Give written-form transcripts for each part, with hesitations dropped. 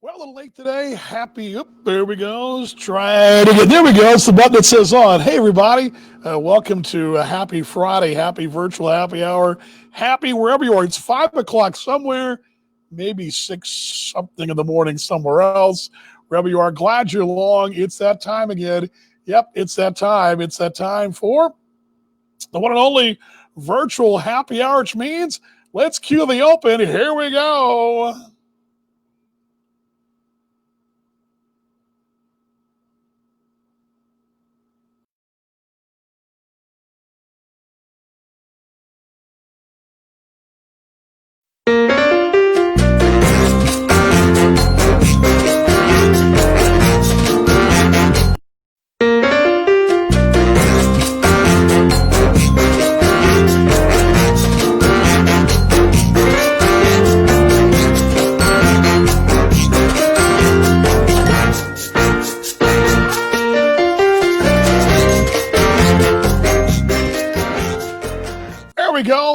Well, a little late today. Happy. Oop, there we go. Let's try it again. There we go. It's the button that says on. Hey, everybody. Welcome to Happy Friday. Happy virtual happy hour. Happy wherever you are. It's 5 o'clock somewhere, maybe 6 something in the morning somewhere else. Wherever you are, glad you're along. It's that time again. Yep, it's that time. It's that time for the one and only virtual happy hour, which means let's cue the open. Here we go.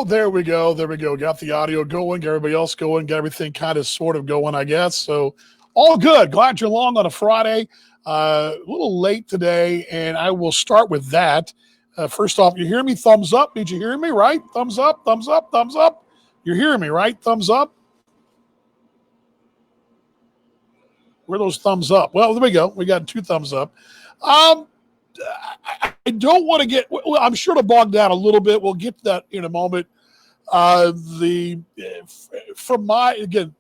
There we go. Got the audio going, got everybody else going, got everything kind of sort of going, I guess. So all good. Glad you're along on a Friday. A little late today, and I will start with that. First off, you hear me? Thumbs up. Did you hear me? Right? Thumbs up, thumbs up, thumbs up. You're hearing me, right? Thumbs up. Where are those thumbs up? Well, there we go. We got 2 thumbs up. I don't want to get, well, I'm sure to bog down a little bit. We'll get to that in a moment. From my, again,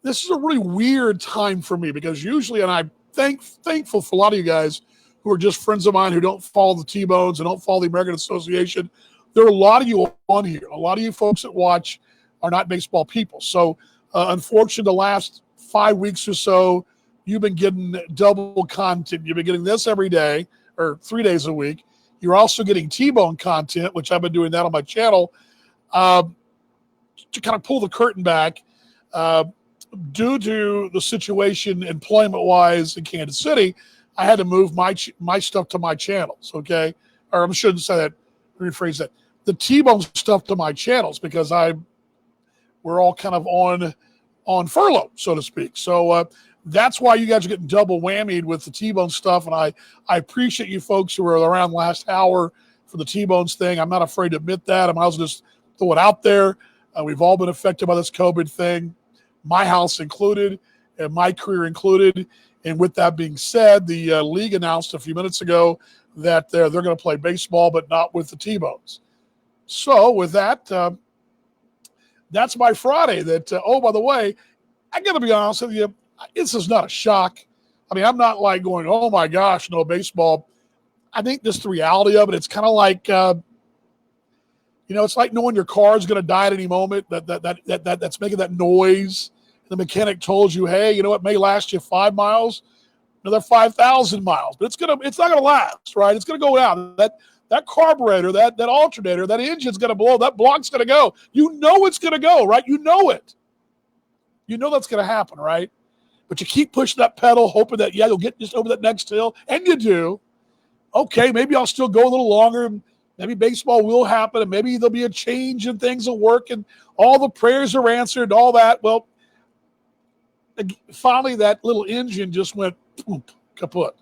this is a really weird time for me because usually, and I'm thankful for a lot of you guys who are just friends of mine who don't follow the T-Bones and don't follow the American Association. There are a lot of you on here. A lot of you folks that watch are not baseball people. So, unfortunately, the last 5 weeks or so, you've been getting double content. You've been getting this every day or 3 days a week. You're also getting T-Bone content, which I've been doing that on my channel, to kind of pull the curtain back. Due to the situation employment-wise in Kansas City, I had to move my stuff to my channels, okay? Or I shouldn't say that. Let me rephrase that. The T-Bone stuff to my channels because we're all kind of on furlough, so to speak. So that's why you guys are getting double whammied with the T-Bone stuff, and I appreciate you folks who were around last hour for the T-Bones thing. I'm not afraid to admit that. I might as well just throw it out there. We've all been affected by this COVID thing, my house included, and my career included. And with that being said, the league announced a few minutes ago that they're going to play baseball, but not with the T-Bones. So with that, that's my Friday. Oh, by the way, I got to be honest with you, this is not a shock. I mean, I'm not like going, oh my gosh, no baseball. I think this is the reality of it. It's kind of like, it's like knowing your car is going to die at any moment. That's making that noise. The mechanic told you, hey, you know what may last you 5 miles, another 5,000 miles, but it's not gonna last, right? It's gonna go out. That carburetor, that alternator, that engine's gonna blow. That block's gonna go. You know it's gonna go, right? You know it. You know that's gonna happen, right? But you keep pushing that pedal, hoping that, you'll get just over that next hill, and you do. Okay, maybe I'll still go a little longer. Maybe baseball will happen, and maybe there'll be a change and things will work, and all the prayers are answered and all that. Well, finally, that little engine just went kaput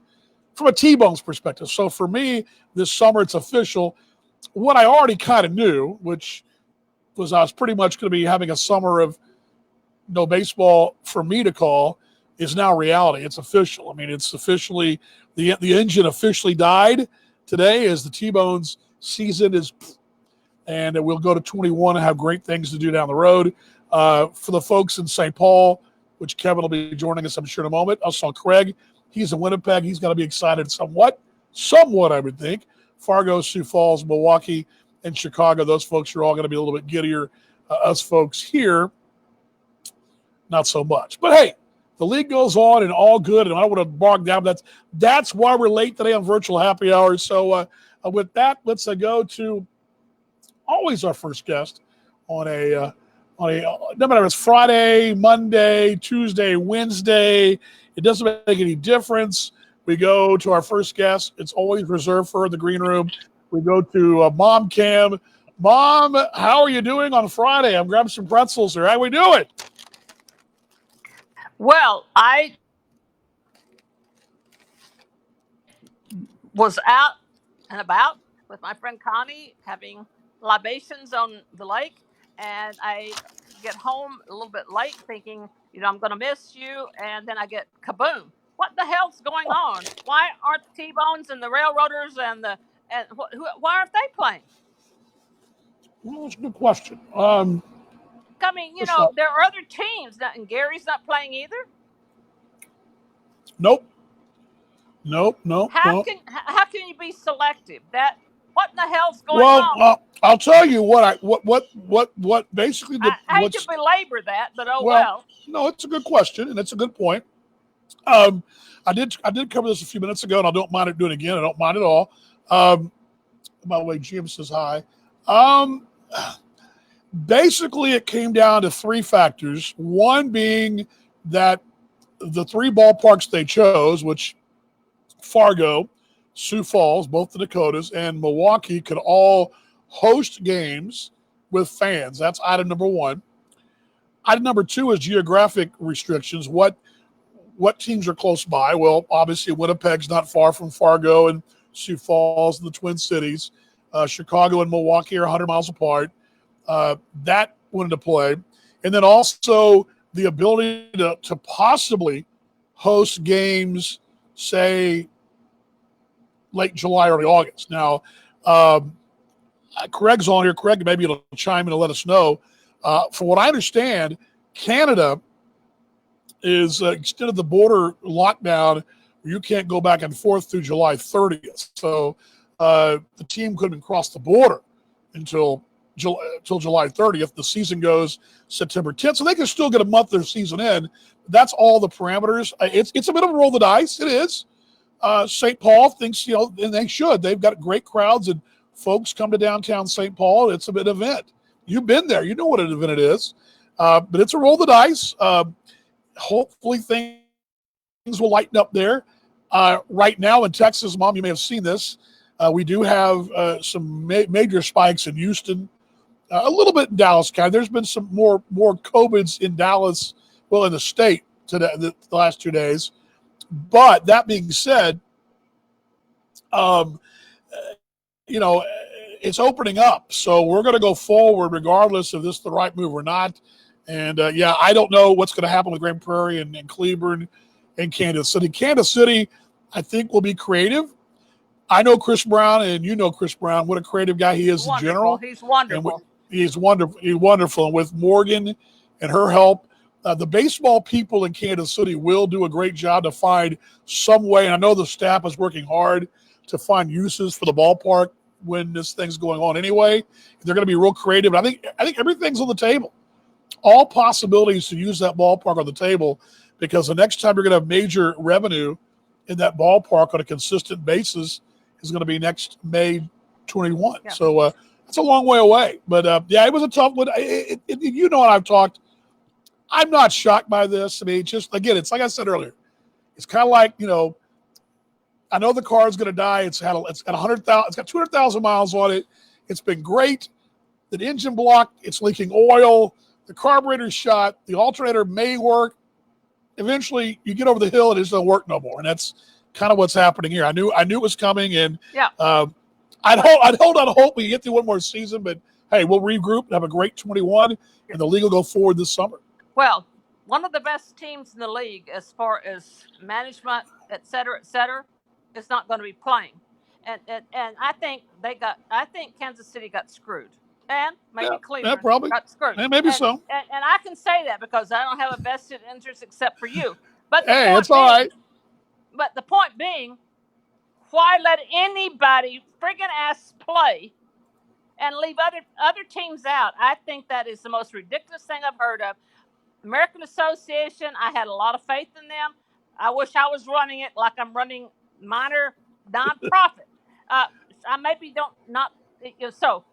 from a T-Bone's perspective. So for me, this summer, it's official. What I already kind of knew, which was I was pretty much going to be having a summer of no baseball for me to call, is now reality. It's official. I mean, it's officially, the engine officially died today as the T-Bones season is, and we'll go to 21 and have great things to do down the road. For the folks in St. Paul, which Kevin will be joining us, I'm sure, in a moment. I saw Craig. He's in Winnipeg. He's going to be excited somewhat, I would think. Fargo, Sioux Falls, Milwaukee, and Chicago, those folks are all going to be a little bit giddier. Us folks here, not so much. But, hey, the league goes on and all good, and I don't want to bog down. That's why we're late today on Virtual Happy Hour. So with that, let's go to always our first guest on a no matter if it's Friday, Monday, Tuesday, Wednesday, it doesn't make any difference. We go to our first guest. It's always reserved for the green room. We go to Mom Cam. Mom, how are you doing on Friday? I'm grabbing some pretzels here. How we doing? Well, I was out and about with my friend Connie having libations on the lake, and I get home a little bit late thinking, I'm going to miss you, and then I get kaboom. What the hell's going on? Why aren't the T-Bones and the Railroaders why aren't they playing? Well, that's a good question. I mean, First off, there are other teams, and Gary's not playing either. nope, nope, nope, nope. How can you be selective? What in the hell's going Well, on? I'll tell you what basically I hate to belabor that, but oh well. well. No, it's a good question and it's a good point. I did cover this a few minutes ago, and I don't mind it doing it again. I don't mind at all. By the way, Jim says hi. Um, Basically, it came down to three factors. One being that the three ballparks they chose, which Fargo, Sioux Falls, both the Dakotas, and Milwaukee, could all host games with fans. That's item number one. Item number two is geographic restrictions. What teams are close by? Well, obviously Winnipeg's not far from Fargo and Sioux Falls and the Twin Cities. Chicago and Milwaukee are 100 miles apart. That went into play. And then also the ability to possibly host games, say, late July, early August. Now, Craig's on here. Craig, maybe you'll chime in and let us know. From what I understand, Canada is extended the border lockdown where you can't go back and forth through July 30th. So the team couldn't even cross the border until July 30th. The season goes September 10th, so they can still get a month of their season in. That's all the parameters. It's a bit of a roll of the dice. It is. St. Paul thinks, and they should. They've got great crowds, and folks come to downtown St. Paul. It's a big event. You've been there. You know what an event it is. But it's a roll of the dice. Hopefully things will lighten up there. Right now in Texas, Mom, you may have seen this. We do have some major spikes in Houston, a little bit in Dallas County. There's been some more COVIDs in Dallas, well, in the state today, the last 2 days. But that being said, it's opening up. So we're going to go forward regardless if this is the right move or not. And I don't know what's going to happen with Grand Prairie and Cleburne and Kansas City. Kansas City, I think, will be creative. I know Chris Brown, and you know Chris Brown, what a creative guy he is in general. He's wonderful. And he's wonderful. He's wonderful. And with Morgan and her help, the baseball people in Kansas City will do a great job to find some way. And I know the staff is working hard to find uses for the ballpark when this thing's going on anyway. They're going to be real creative. And I think everything's on the table. All possibilities to use that ballpark on the table, because the next time you're going to have major revenue in that ballpark on a consistent basis is going to be next May 21. Yeah. So that's a long way away. But it was a tough one. And I've talked. I'm not shocked by this. I mean, just again, it's like I said earlier. It's kind of like, I know the car is going to die. It's got 100,000. It's got 200,000 miles on it. It's been great. The engine block, it's leaking oil. The carburetor's shot. The alternator may work. Eventually, you get over the hill and it just doesn't work no more. And that's kind of what's happening here. I knew it was coming, and I'd hold out hope we get through one more season. But hey, we'll regroup and have a great 21, and the league will go forward this summer. Well, one of the best teams in the league, as far as management, et cetera, is not going to be playing, and I think Kansas City got screwed. And maybe Cleveland got screwed. Maybe so. And I can say that because I don't have a vested interest except for you. But hey, it's all right. But the point being, why let anybody friggin' ass play and leave other teams out? I think that is the most ridiculous thing I've heard of. American Association, I had a lot of faith in them. I wish I was running it like I'm running minor nonprofit. I maybe don't not so.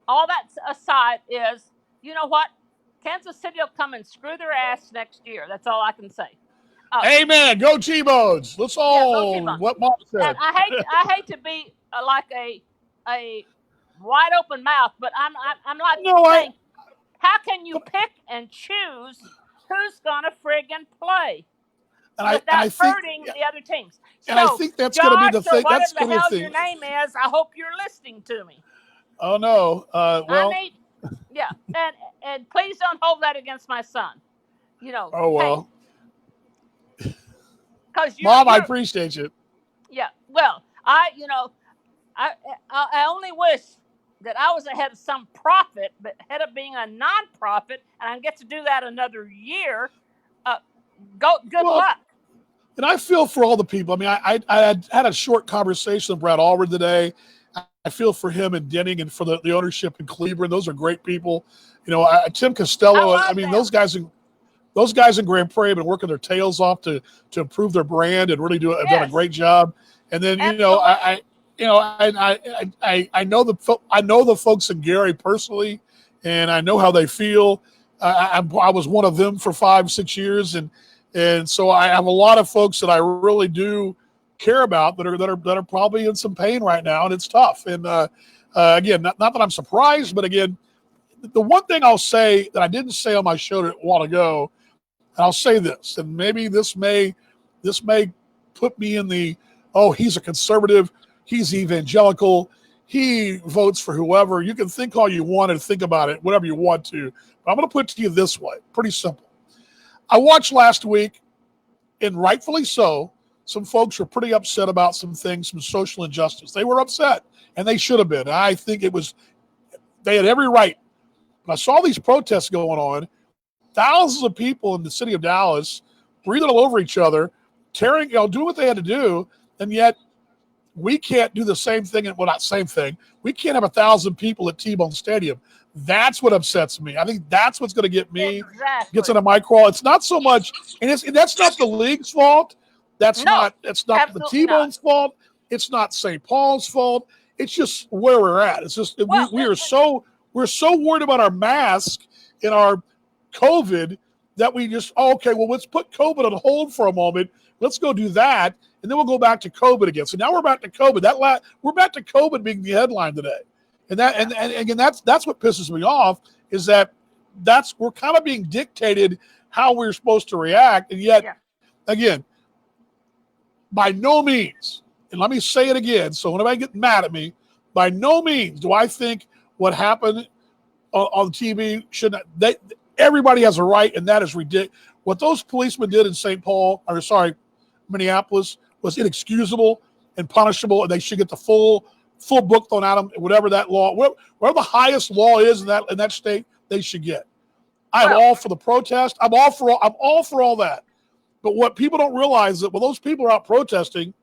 All that aside is, you know what? Kansas City will come and screw their ass next year. That's all I can say. Amen. Go T-Bones. Let's all what Mom said. I hate to be like a wide open mouth, but I'm like saying, how can you pick and choose who's going to friggin' play And I without think, hurting the other teams. and I So, think that's going to be the Josh, or thing. That's whatever going the to hell be the your thing. name is, I hope you're listening to me. Oh no. I Well. need, yeah, and please don't hold that against my son. You know, Oh well. because Mom, I appreciate you. Yeah, well, I only wish that I was ahead of some profit, but ahead of being a nonprofit, and I get to do that another year. Good luck. And I feel for all the people. I mean, I had a short conversation with Brad Allred today. I feel for him and Denning and for the ownership in Cleveland. Those are great people. You know, Tim Costello. I mean, those guys in Grand Prairie have been working their tails off to improve their brand and really have done a great job. And then I know the folks in Gary personally, and I know how they feel. I was one of them for 5-6 years, and so I have a lot of folks that I really do care about that are probably in some pain right now, and it's tough. And again, not that I'm surprised, but again, the one thing I'll say that I didn't say on my show a while ago, and I'll say this, and maybe this may put me in the, oh, he's a conservative, he's evangelical, he votes for whoever. You can think all you want and think about it, whatever you want to. But I'm going to put it to you this way, pretty simple. I watched last week, and rightfully so, some folks were pretty upset about some things, some social injustice. They were upset, and they should have been. I think they had every right. But I saw these protests going on, thousands of people in the city of Dallas breathing all over each other, doing what they had to do, and yet we can't do the same thing. Well, not same thing. We can't have 1,000 people at T-Bone Stadium. That's what upsets me. I think that's what's going to get me, gets into my crawl. It's not so much, and that's not the league's fault. That's not the T-Bone's fault. It's not St. Paul's fault. It's just where we're at. It's just we're so worried about our mask and our COVID that we just, let's put COVID on hold for a moment. Let's go do that, and then we'll go back to COVID again. So now we're back to COVID. We're back to COVID being the headline today. And again, that's what pisses me off, is that we're kind of being dictated how we're supposed to react. And yet, again, by no means, and let me say it again, so when anybody gets mad at me, by no means do I think what happened on TV everybody has a right, and that is ridiculous. What those policemen did in Minneapolis was inexcusable and punishable, and they should get the full book thrown at them, whatever that law, whatever the highest law is in that state, they should get. I'm all for the protest. I'm all for all that. But what people don't realize is that when those people are out protesting,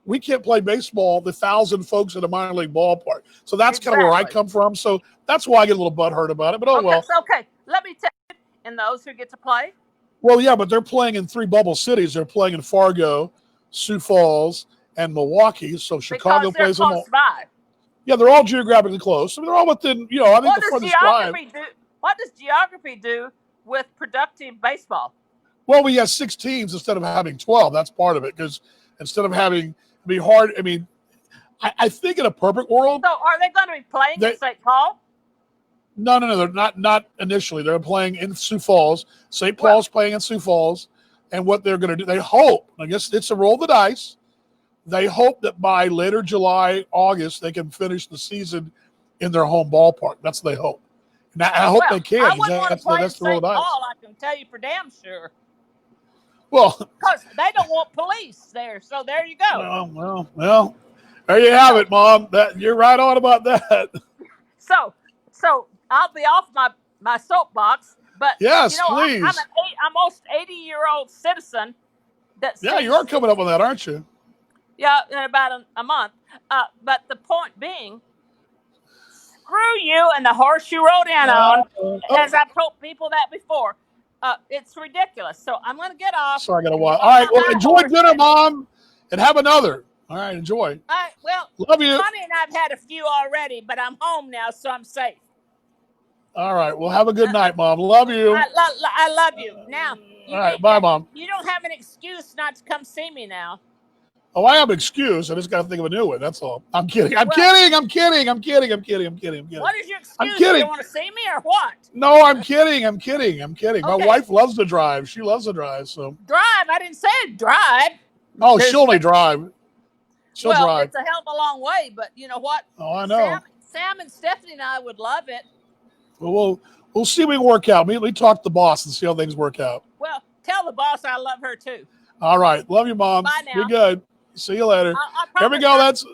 we can't play baseball, the 1,000 folks at a minor league ballpark. So that's kind of where I come from. So that's why I get a little butthurt about it. But well. Okay, let me tell you, and those who get to play? Well, yeah, but they're playing in 3 bubble cities. They're playing in Fargo, Sioux Falls, and Milwaukee. So Chicago plays them all. By. Yeah, they're all geographically close. I mean, they're all within, I think the furthest drive. What does geography do with productive baseball? Well, we have 6 teams instead of having 12. That's part of it, because instead of having be hard. I mean, I think in a perfect world. So are they going to be playing in St. Paul? No. They're not initially. They're playing in Sioux Falls. St. Paul's playing in Sioux Falls. And what they're going to do, they hope, I guess it's a roll of the dice. They hope that by later July, August, they can finish the season in their home ballpark. That's what they hope. And I hope they can. I wouldn't want to play in St. Paul, I can tell you for damn sure. Well, because they don't want police there. So there you go. Well, there you have it, Mom. You're right on about that. So I'll be off my soapbox, but yes, please. I'm an almost 80-year-old citizen. You are coming up on that, aren't you? Yeah, in about a month. But the point being, screw you and the horse you rode in on. As I've told people that before. It's ridiculous. So I'm going to get off. Sorry, I got to watch. All right, well, enjoy dinner, Mom, and have another. All right, enjoy. All right, well, love you. Honey and I've had a few already, but I'm home now, so I'm safe. All right, well, have a good night, Mom. Love you. I love you. Now, all right, bye, Mom. You don't have an excuse not to come see me now. Oh, I have an excuse. I just got to think of a new one. That's all. I'm kidding. I'm Well- kidding. I'm kidding. I'm kidding. I'm kidding. I'm kidding. I'm kidding. What is your I'm excuse? You kidding. don't want to see me or what? No, I'm kidding. I'm kidding. I'm kidding. My Okay. wife loves to drive. She loves to drive. So, Drive. I didn't say drive. oh, There's- she'll only drive. She'll well, drive. it's a hell of a long way, but you know what? Oh, I know. Sam and Stephanie and I would love it. Well, we'll see if we can work out. We talk to the boss and see how things work out. Well, tell the boss I love her too. All right. Love you, Mom. Bye now. Be good. See you later. I Here we promise go.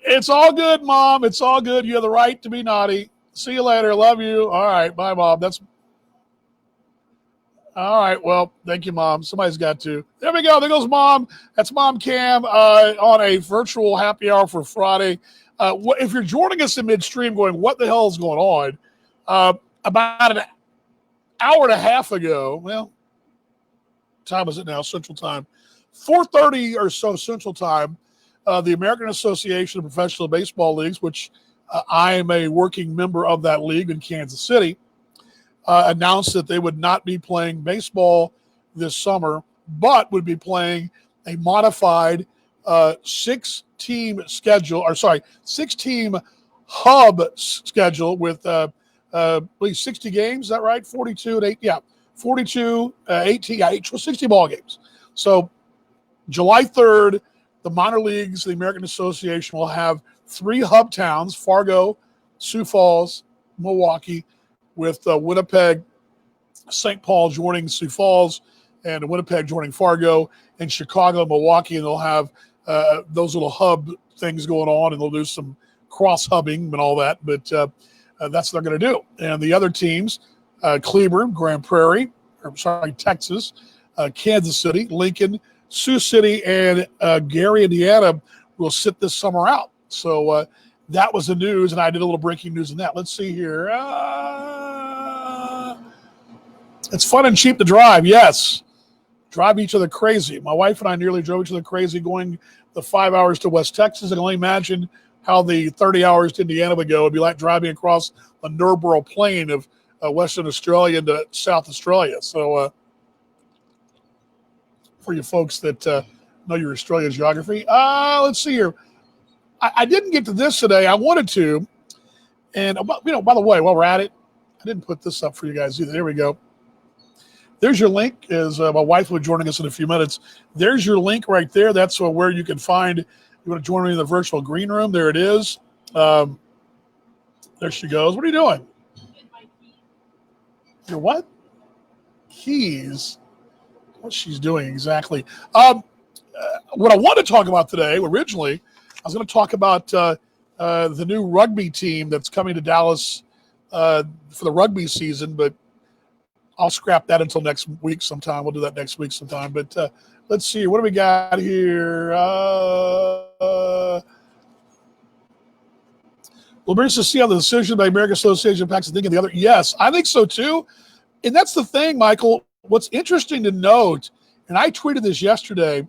It's all good, Mom. It's all good. You have the right to be naughty. See you later. Love you. All right. Bye, Mom. That's all right. Well, thank you, Mom. Somebody's got to. There we go. There goes Mom. That's Mom Cam on a virtual happy hour for Friday. If you're joining us in midstream going, what the hell is going on? About an hour and a half ago, well, time is it now? Central Time. 4:30 or so Central Time, the American Association of Professional Baseball Leagues, which I am a working member of that league in Kansas City, announced that they would not be playing baseball this summer, but would be playing a modified 6-team hub schedule with at least 60 games. Is that right? 42 and 8. Yeah, 42, 18, 60 ball games. So July 3rd, the minor leagues, the American Association, will have 3 hub towns: Fargo, Sioux Falls, Milwaukee, with Winnipeg, St. Paul joining Sioux Falls, and Winnipeg joining Fargo, and Chicago, Milwaukee, and they'll have those little hub things going on, and they'll do some cross-hubbing and all that, but that's what they're going to do. And the other teams, Cleburne, Grand Prairie, Texas, Kansas City, Lincoln, Sioux City, and Gary, Indiana, will sit this summer out. So that was the news, and I did a little breaking news in that. Let's see here. It's fun and cheap to drive, yes. Drive each other crazy. My wife and I nearly drove each other crazy going the 5 hours to West Texas. I can only imagine how the 30 hours to Indiana would go. It'd be like driving across the Nurburgring Plain of Western Australia into South Australia. So for you folks that know your Australian geography, let's see here. I didn't get to this today. I wanted to. And, by the way, while we're at it, I didn't put this up for you guys either. There we go. There's your link. As my wife will be joining us in a few minutes. There's your link right there. That's where you can find. You want to join me in the virtual green room? There it is. There she goes. What are you doing? Your what? Keys. What she's doing exactly. What I want to talk about today, originally, I was going to talk about the new rugby team that's coming to Dallas for the rugby season, but I'll scrap that until next week sometime. We'll do that next week sometime. But let's see. What do we got here? Well, we're to see how the decision by American Association impacts the thing and the other. Yes, I think so too. And that's the thing, Michael. What's interesting to note, and I tweeted this yesterday,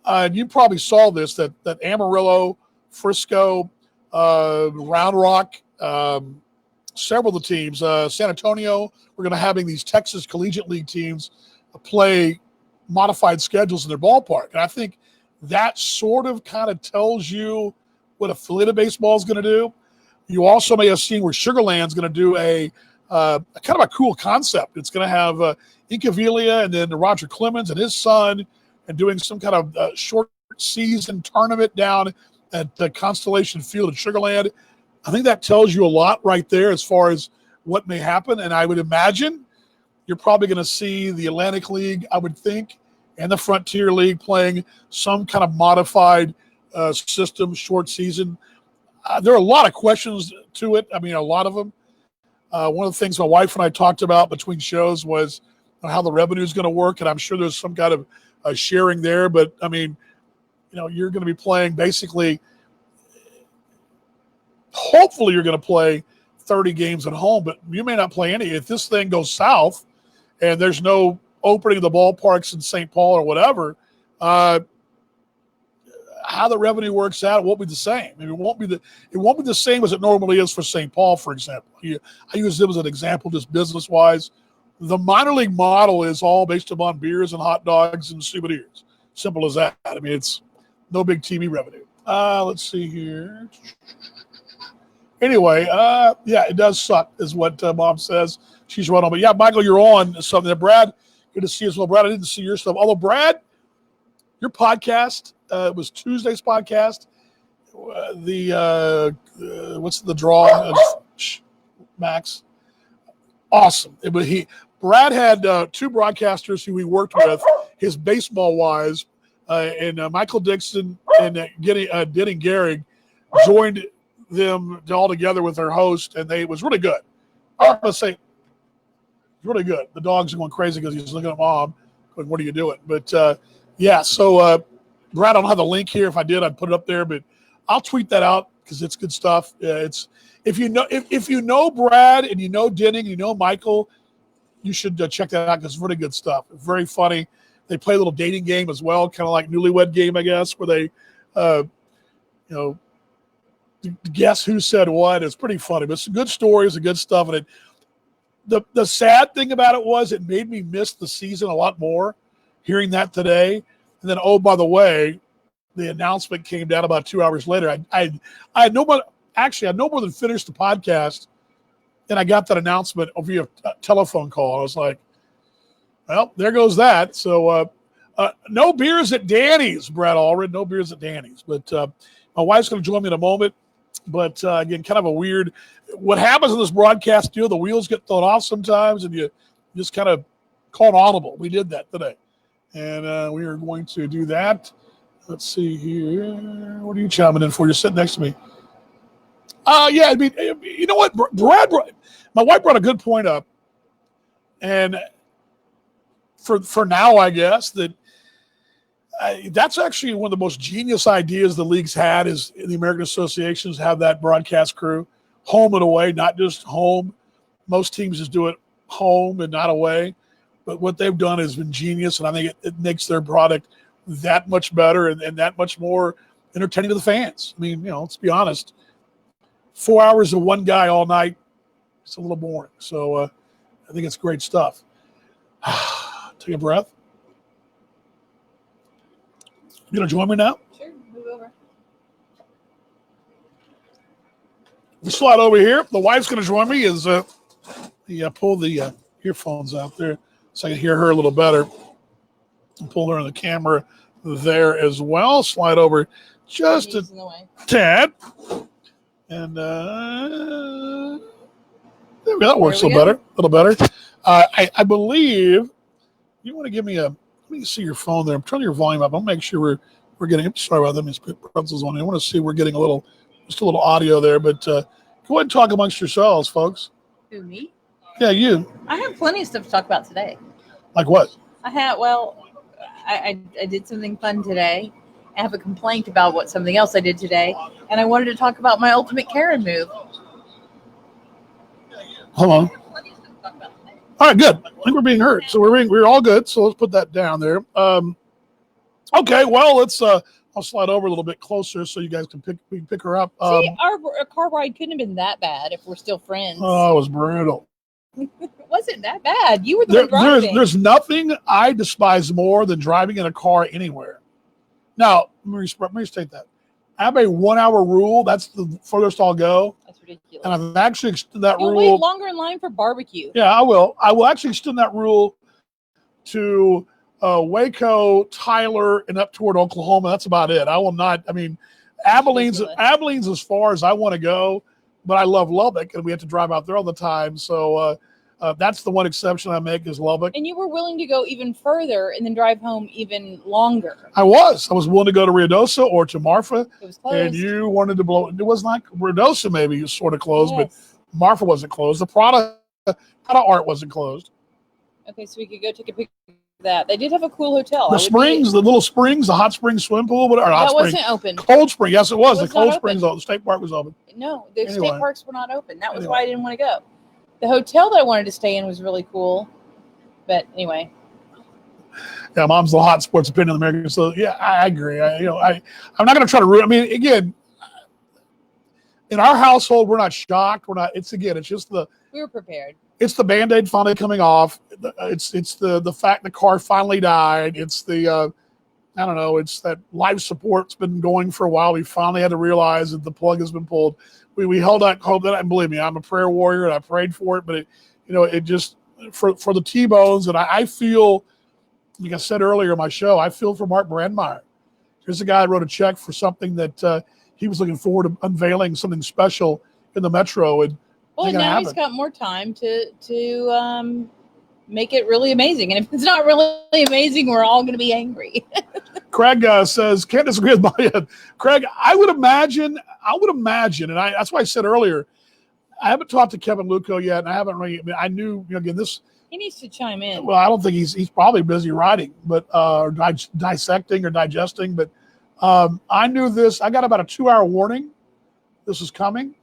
and you probably saw this, that Amarillo, Frisco, Round Rock, several of the teams, San Antonio, we're going to having these Texas Collegiate League teams play modified schedules in their ballpark. And I think that sort of kind of tells you what affiliated baseball is going to do. You also may have seen where Sugar Land's going to do a kind of a cool concept. It's going to have Incaviglia and then Roger Clemens and his son, and doing some kind of short season tournament down at Constellation Field at Sugar Land. I think that tells you a lot right there as far as what may happen. And I would imagine you're probably going to see the Atlantic League, I would think, and the Frontier League playing some kind of modified system, short season. There are a lot of questions to it. I mean, a lot of them. One of the things my wife and I talked about between shows was how the revenue is going to work, and I'm sure there's some kind of sharing there. But, I mean, you're going to be playing basically – hopefully you're going to play 30 games at home, but you may not play any. If this thing goes south and there's no opening of the ballparks in St. Paul or whatever, how the revenue works out, it won't be the same. I mean, it won't be the same as it normally is for St. Paul, for example. I use them as an example just business-wise. The minor league model is all based upon beers and hot dogs and souvenirs. Simple as that. I mean, it's no big TV revenue. Let's see here. Anyway, yeah, it does suck, is what Mom says. She's right on. But yeah, Michael, you're on something there. Brad, good to see you as well. Brad, I didn't see your stuff. Although, Brad, your podcast, it was Tuesday's podcast. What's the draw? Max. Awesome. Brad had two broadcasters who he worked with, his baseball-wise, and Michael Dixon and Denny Gehrig joined them all together with their host, and it was really good. I'm going to say, really good. The dogs are going crazy because he's looking at Mom going, what are you doing? But, yeah, so Brad, I don't have the link here. If I did, I'd put it up there, but I'll tweet that out because it's good stuff. It's if you know Brad and you know Denning, you know Michael, you should check that out because it's really good stuff. It's very funny. They play a little dating game as well, kind of like Newlywed Game, I guess, where they, guess who said what. It's pretty funny, but it's good stories and good stuff. And the sad thing about it was it made me miss the season a lot more hearing that today. And then, oh, by the way, the announcement came down about 2 hours later. I had no more than finished the podcast, and I got that announcement via a telephone call. I was like, well, there goes that. So no beers at Danny's, Brad Allred. No beers at Danny's. But my wife's going to join me in a moment. But, again, kind of a weird – what happens in this broadcast deal, the wheels get thrown off sometimes, and you just kind of call an audible. We did that today. And we are going to do that. Let's see here. What are you chiming in for? You're sitting next to me. Yeah, I mean, you know what? My wife brought a good point up. And for now, I guess, that's actually one of the most genius ideas the league's had is the American associations have that broadcast crew, home and away, not just home. Most teams just do it home and not away. But what they've done has been genius, and I think it makes their product that much better and that much more entertaining to the fans. I mean, let's be honest. 4 hours of one guy all night, it's a little boring. So I think it's great stuff. Take a breath. You going to join me now? Sure, move over. We slide over here. The wife's going to join me as pull the earphones out there so I can hear her a little better. And pull her in the camera there as well. Slide over just a tad. And that works a little better. I believe you want to give me let me see your phone there. I'm turning your volume up. I'll make sure we're getting. Sorry about that. Let me put pretzels on. I want to see we're getting just a little audio there. But go ahead and talk amongst yourselves, folks. Who, me? Yeah, you. I have plenty of stuff to talk about today. Like what? I did something fun today. I have a complaint about something else I did today, and I wanted to talk about my ultimate Karen move. Hold on. All right, good. I think we're being heard, so we're all good. So let's put that down there. Okay, well, let's. I'll slide over a little bit closer so you guys can pick her up. See, our car ride couldn't have been that bad if we're still friends. Oh, it was brutal. It wasn't that bad. You were the one driving. There's nothing I despise more than driving in a car anywhere. Now, let me state that. I have a 1 hour rule. That's the furthest I'll go. That's ridiculous. And I've actually extended that You'll rule. wait longer in line for barbecue. Yeah, I will. I will actually extend that rule to Waco, Tyler, and up toward Oklahoma. That's about it. I will not. I mean, Abilene's as far as I want to go, but I love Lubbock, and we have to drive out there all the time. So that's the one exception I make is Lubbock. And you were willing to go even further and then drive home even longer. I was willing to go to Ruidoso or to Marfa. It was closed. And you wanted to blow. It was like Ruidoso maybe was sort of closed, yes. But Marfa wasn't closed. The Prada Art wasn't closed. Okay, so we could go take a picture of that. They did have a cool hotel. The little springs, the hot spring swim pool, whatever. That wasn't open. Cold Spring, yes, it was. The Cold Springs, the state park was open. No, the state parks were not open. That was why I didn't want to go. The hotel that I wanted to stay in was really cool, but anyway. Yeah, Mom's the hot sports opinion of America. So yeah, I agree. I'm not going to try to ruin. I mean, again, in our household, we're not shocked. It's just we were prepared. it's the Band-Aid finally coming off. It's the fact the car finally died. It's the I don't know. It's that life support's been going for a while. We finally had to realize that the plug has been pulled. We held out hope that, and believe me, I'm a prayer warrior and I prayed for it. But it just for the T-Bones, and I feel, like I said earlier in my show, I feel for Mark Brandmeier. Here's a guy who wrote a check for something that he was looking forward to unveiling something special in the Metro. And well, now he's got more time to make it really amazing. And if it's not really amazing, we're all going to be angry. Craig says, can't disagree with my head. Craig, I would imagine, and that's why I said earlier, I haven't talked to Kevin Luco yet, and I haven't really, I knew, again, this. He needs to chime in. Well, I don't think he's probably busy writing, but or dissecting or digesting. But I knew this. I got about a 2-hour warning. This is coming,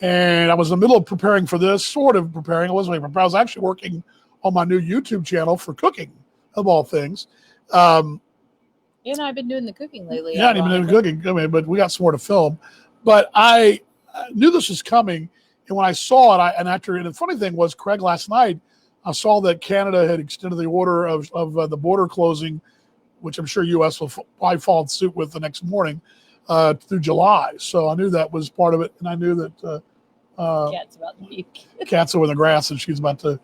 and I was in the middle of preparing for this. Sort of preparing. I wasn't even preparing. I was actually working on my new YouTube channel for cooking, of all things. You and I have been doing the cooking lately. Yeah, I didn't even do cooking. I mean, but we got some more to film. But I knew this was coming, and when I saw it, and the funny thing was, Craig, last night, I saw that Canada had extended the order of the border closing, which I'm sure U.S. will probably follow suit with the next morning through July. So I knew that was part of it, and I knew that Cat's about to heave. Cat's over in the grass, and she's about to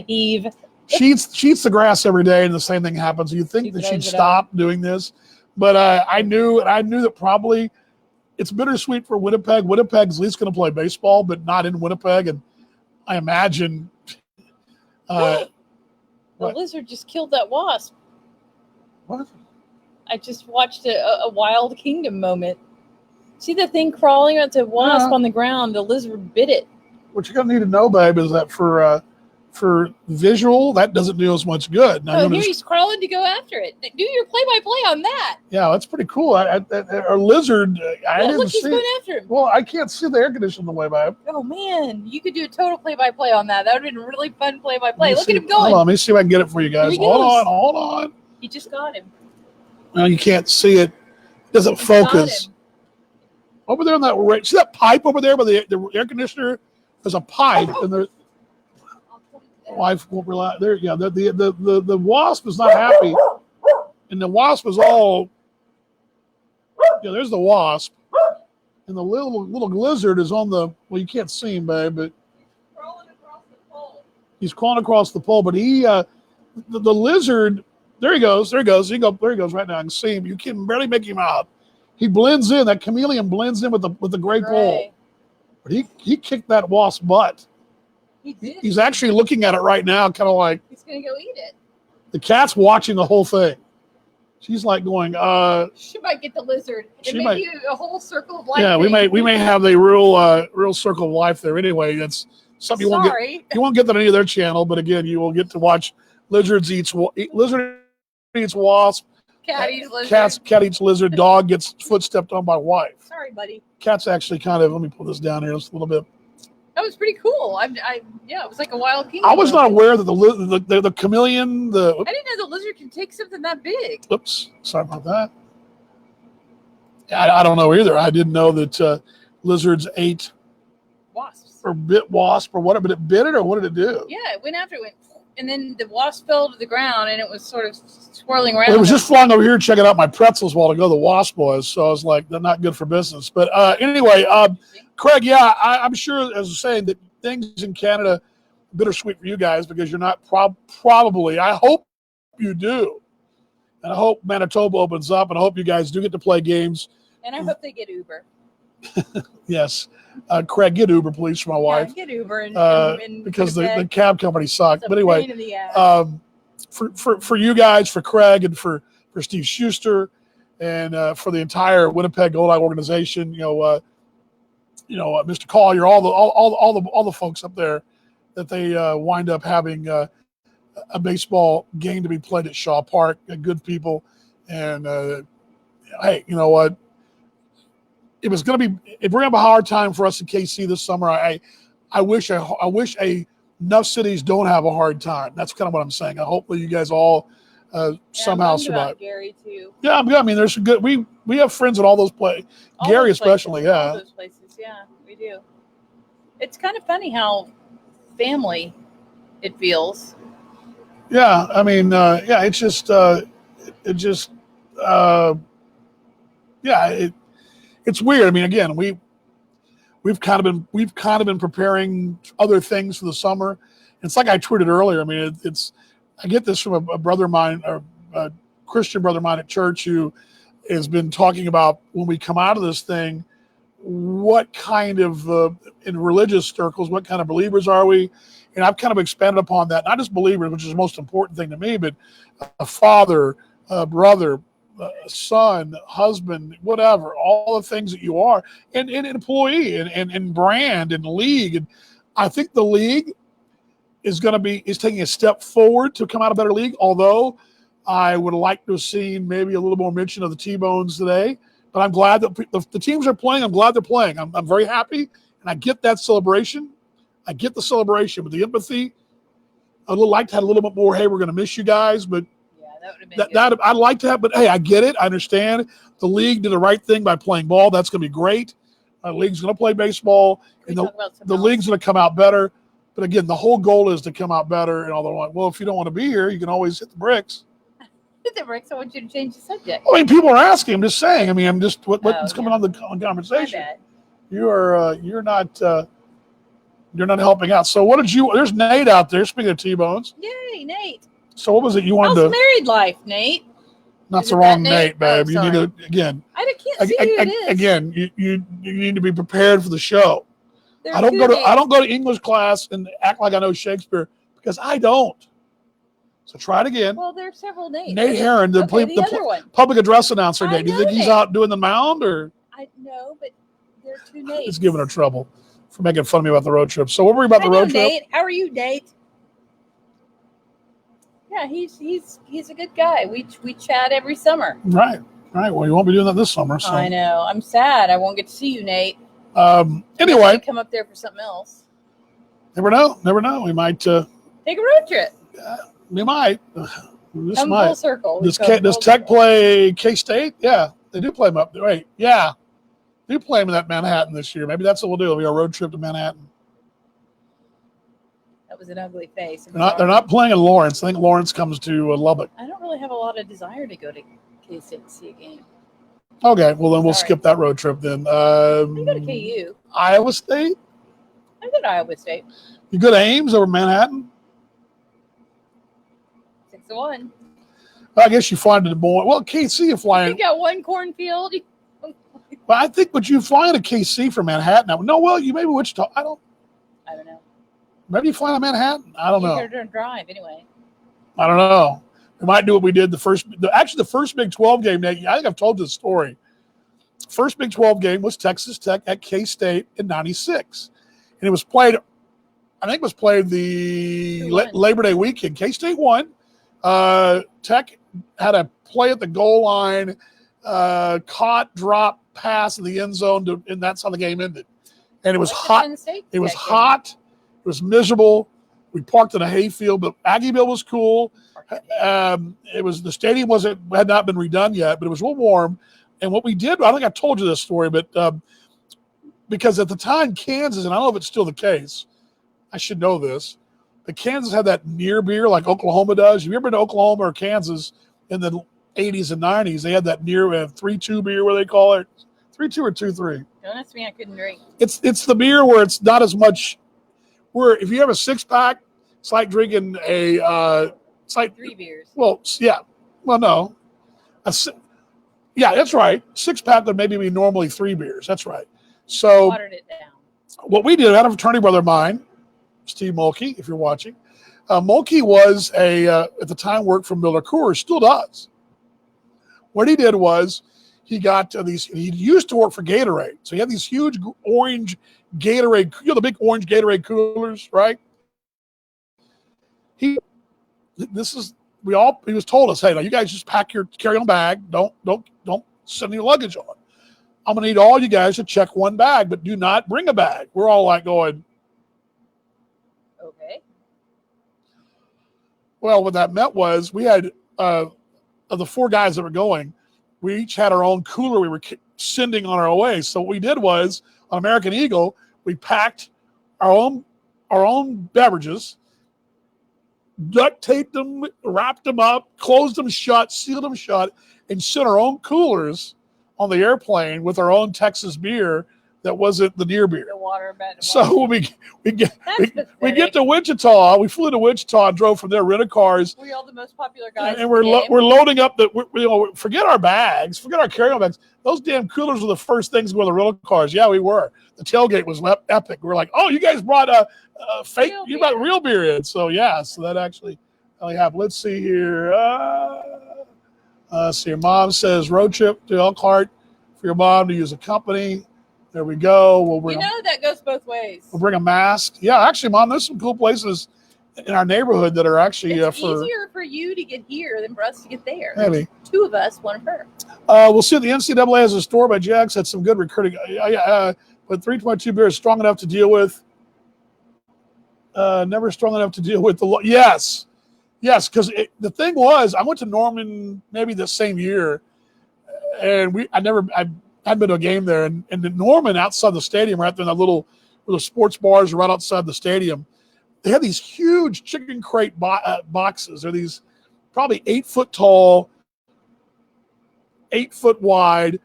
heave. She eats the grass every day, and the same thing happens. You'd think that she'd stop doing this, but I knew that probably it's bittersweet for Winnipeg. Winnipeg's at least going to play baseball, but not in Winnipeg, and I imagine. The lizard just killed that wasp. What? I just watched a Wild Kingdom moment. See the thing crawling? It's a wasp on the ground. The lizard bit it. What you're gonna need to know, babe, is that for visual, that doesn't do as much good. Now, here he's crawling to go after it. Do your play-by-play on that. Yeah, that's pretty cool. A lizard. I didn't look, see. he's going after him. Well, I can't see the air conditioner the way, babe. Oh man, you could do a total play-by-play on that. That would have been a really fun play-by-play. Look at him going. Hold on, let me see if I can get it for you guys. Hold on. You just got him. No, you can't see it. It doesn't focus. Over there on that right, see that pipe over there by the air conditioner? There's a pipe, and there. Wife won't rely there. Yeah, the wasp is not happy, and the wasp is all. Yeah, there's the wasp, and the little lizard is on the. Well, you can't see him, babe, but Crawling across the pole. He's crawling across the pole, but the lizard. There he goes. There he goes. There he goes right now. I can see him. You can barely make him out. He blends in. That chameleon blends in with the gray pole. But he kicked that wasp butt. He did. He's actually looking at it right now, kind of like he's gonna go eat it. The cat's watching the whole thing. She's like going, she might get the lizard. It may be a whole circle of life. Yeah, we may have the real circle of life there. Anyway, that's something you won't get that on any of their channel, but again, you will get to watch lizard eats wasp. Cat eats lizard. Cat eats lizard. Dog gets foot stepped on by wife. Sorry, buddy. Cat's actually kind of. Let me pull this down here just a little bit. That was pretty cool. It was like a Wild Kingdom. I was not aware that the chameleon. I didn't know the lizard can take something that big. Oops, sorry about that. I don't know either. I didn't know that lizards ate wasps or bit wasp or whatever. But it bit it, or what did it do? Yeah, it went after it. And then the wasp fell to the ground, and it was sort of swirling around. Well, it was just flying over here checking out my pretzels while ago. The wasp was, so I was like, they're not good for business. But anyway, Craig, yeah, I'm sure, as I was saying, that things in Canada bittersweet for you guys because you're not probably. I hope you do, and I hope Manitoba opens up, and I hope you guys do get to play games. And I hope they get Uber. Yes. Craig, get Uber, please, for my wife. Get Uber and because the cab company sucked. But anyway, pain in the ass. For you guys, for Craig, and for Steve Schuster, and for the entire Winnipeg Gold Eye organization, Mr. Collier, all the folks up there, that they wind up having a baseball game to be played at Shaw Park. Good people, and hey, you know what? If we're going to have a hard time for us in KC this summer, I wish enough cities don't have a hard time. That's kind of what I'm saying. Hopefully you guys all somehow survive. Gary too. Yeah, I mean, there's some good. We have friends at all those places. Gary especially, yeah. All those places, yeah, we do. It's kind of funny how family. It feels. Yeah, I mean, it's just, it's weird. I mean, again, we've kind of been preparing other things for the summer. It's like I tweeted earlier. I mean, I get this from a brother of mine, or a Christian brother of mine at church, who has been talking about when we come out of this thing, what kind of in religious circles, what kind of believers are we? And I've kind of expanded upon that, not just believers, which is the most important thing to me, but a father, a brother, a son, husband, whatever, all the things that you are, and employee, and brand, and league. And I think the league is taking a step forward to come out a better league, although I would like to have seen maybe a little more mention of the T-Bones today. But I'm glad that the teams are playing. I'm glad they're playing. I'm very happy, and I get that celebration. I get the celebration, but the empathy, I would like to have a little bit more, hey, we're going to miss you guys, but Yeah, that would have been good. that I'd like to have, but hey, I get it. I understand. The league did the right thing by playing ball. That's going to be great. The league's going to play baseball, Can and we talk about the something else? league's going to come out better. But again, the whole goal is to come out better. And all the like, well, if you don't want to be here, you can always hit the bricks. Hit the bricks. I want you to change the subject. I mean, people are asking. I'm just saying. I mean, I'm just what's Oh, coming yeah. on the My conversation. bad. You're not helping out. So what did you? There's Nate out there. Speaking of T-Bones. Yay, Nate. So what was it you How's wanted to? married life, Nate? Not is the it that wrong Nate? Nate, babe. Oh, You need sorry. to again. I can't see who it is. Again, you need to be prepared for the show. There I are don't two go to Nates. English class and act like I know Shakespeare, because I don't. So try it again. Well, there are several Nates. Nate Herron, the other one. public address announcer. I Nate, do you know think he's Nate. out doing the mound, or I know, but there are two Nates. he's giving her trouble for making fun of me about the road trip? So what were we about the I know, road trip? Nate. How are you, Nate? Yeah, he's a good guy. We chat every summer. Right. Well, you won't be doing that this summer. So I know. I'm sad. I won't get to see you, Nate. anyway, You come up there for something else. never know. We might. Take a road trip. We might. This Come might. full circle. Does Come does full Tech circle. play K-State? Yeah, they do play them up there. Wait, yeah, they do play them in that Manhattan this year. Maybe that's what we'll do. It'll be a road trip to Manhattan. That was an ugly face. I'm They're sorry. not playing in Lawrence. I think Lawrence comes to Lubbock. I don't really have a lot of desire to go to K-State to see a game. Okay, well then we'll Sorry. skip that road trip then. I go to KU. Iowa State. I go to Iowa State. You go to Ames over Manhattan? 6-1. Well, I guess you fly into Des Moines. Well, KC you fly You in. got one cornfield. Well, I think, but you fly into KC from Manhattan. No, well, you maybe Wichita. I don't know. Maybe you fly to Manhattan. I don't know. You're going to drive anyway. I don't know. We might do what we did the first Big 12 game, Nate. I think I've told this story. First Big 12 game was Texas Tech at K-State in '96. And it was played, I think it was played the Who won? Labor Day weekend. K-State won. Tech had a play at the goal line, caught, drop, pass in the end zone, and that's how the game ended. And it was Like the hot. Penn State It was Tech hot. It was miserable. We parked in a hayfield, but Aggieville was cool. It was the stadium had not been redone yet, but it was real warm. And what we did, I think I told you this story, but because at the time Kansas, and I don't know if it's still the case, I should know this, but Kansas had that near beer like Oklahoma does. Have you ever been to Oklahoma or Kansas in the 80s and 90s? They had that near 3-2 beer, where they call it 3-2 or 2-3. Don't ask me. I couldn't drink. It's the beer where it's not as much. Where if you have a 6-pack, it's like drinking it's like 3 beers. well, yeah, well no, yeah, that's right. 6-pack would maybe be normally 3 beers. That's right. So Watered it down. what we did, I had a fraternity brother of mine, Steve Mulkey, if you're watching. Mulkey was at the time worked for Miller Coors, still does. What he did was he got these. He used to work for Gatorade, so he had these huge orange Gatorade, the big orange Gatorade coolers, right? He was told us, hey, now you guys just pack your carry-on bag. Don't send any luggage on. I'm gonna need all you guys to check one bag, but do not bring a bag. We're all like going, Okay. well, what that meant was we had of the 4 guys that were going, we each had our own cooler we were sending on our way. So what we did was on American Eagle, we packed our own our own beverages, duct taped them, wrapped them up, closed them shut, sealed them shut, and sent our own coolers on the airplane with our own Texas beer that wasn't the near beer. The water bed. So we get That's we get to Wichita. We flew to Wichita and drove from there, rented cars, We're all the most popular guys. and we're loading up forget our bags, forget our carry-on bags. Those damn coolers were the first things going to the rental cars. Yeah, we were. The tailgate was epic. We were like, oh, you guys brought a fake, Real you brought beer. real beer in. So yeah, so that actually happened. Let's see here. See, your mom says road trip to Elkhart for your mom to use a company. There we go. You know that goes both ways. We'll bring a mask. Yeah, actually, Mom, there's some cool places in our neighborhood that are actually It's for easier for you to get here than for us to get there. maybe. Two of us, one of her. We'll see. The NCAA has a store by Jags had some good recruiting. But 322 beer is strong enough to deal with. Never strong enough to deal with the. Yes, because the thing was, I went to Norman maybe the same year, and I hadn't been to a game there, and in Norman outside the stadium, right there in that little where the sports bars are right outside the stadium, they had these huge chicken crate boxes. They're these probably 8 foot tall, 8 foot wide.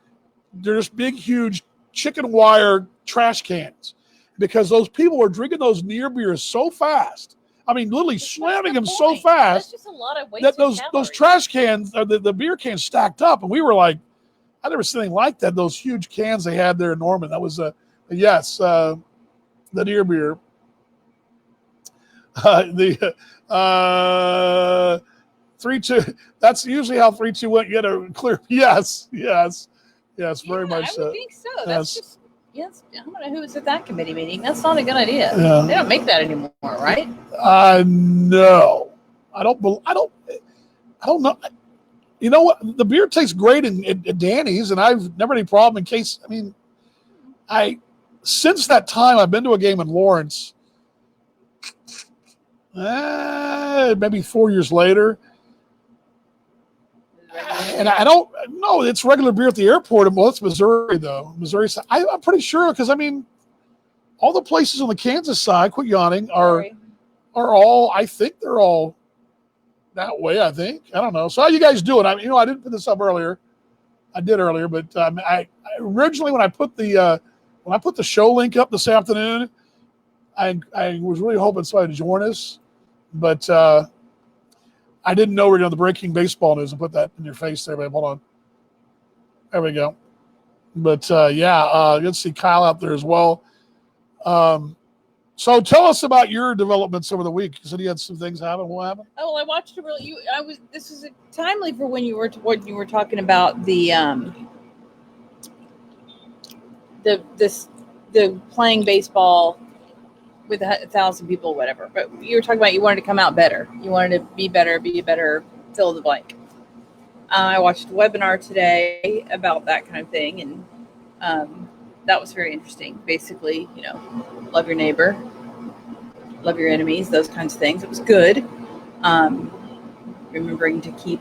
They're just big, huge chicken wire trash cans because those people were drinking those near beers so fast. I mean, literally slamming them so fast That's just a lot of that those trash cans, the beer cans stacked up, and we were like, I never seen anything like that. Those huge cans they had there in Norman. That was yes, the near beer. The 3-2. That's usually how 3-2 went. You had a clear. Yes, very much I so. would think so. Yes. That's just I don't know who was at that committee meeting. That's not a good idea. Yeah. They don't make that anymore, right? No, I don't know. You know what? The beer tastes great in Danny's, and I've never had any problem. In case, I mean, since that time I've been to a game in Lawrence. Maybe 4 years later, and I don't know. It's regular beer at the airport. Well, it's Missouri though. Missouri. I'm pretty sure because I mean, all the places on the Kansas side, quit yawning, are all. I think they're all that way. I think. I don't know. So how you guys doing? I didn't put this up earlier. I did earlier, but I originally when I put the show link up this afternoon, I was really hoping somebody would join us, but I didn't know we were doing the breaking baseball news and put that in your face there, babe. Hold on. There we go. But let's see Kyle out there as well. So tell us about your developments over the week. You said you had some things happen. What happened? Oh, well, I watched this is timely for when you were talking about the playing baseball with 1,000 people or whatever. But you were talking about you wanted to come out better. You wanted to be better, fill in the blank. I watched a webinar today about that kind of thing, and that was very interesting. Basically, love your neighbor, love your enemies, those kinds of things. It was good. Remembering to keep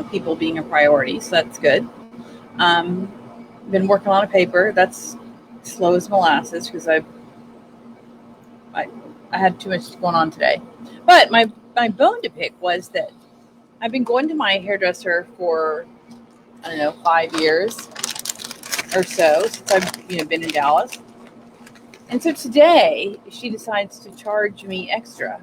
people being a priority, so that's good. Been working on a paper that's slow as molasses because I had too much going on today. But my bone to pick was that I've been going to my hairdresser for 5 years or so since I've been in Dallas. And so today she decides to charge me extra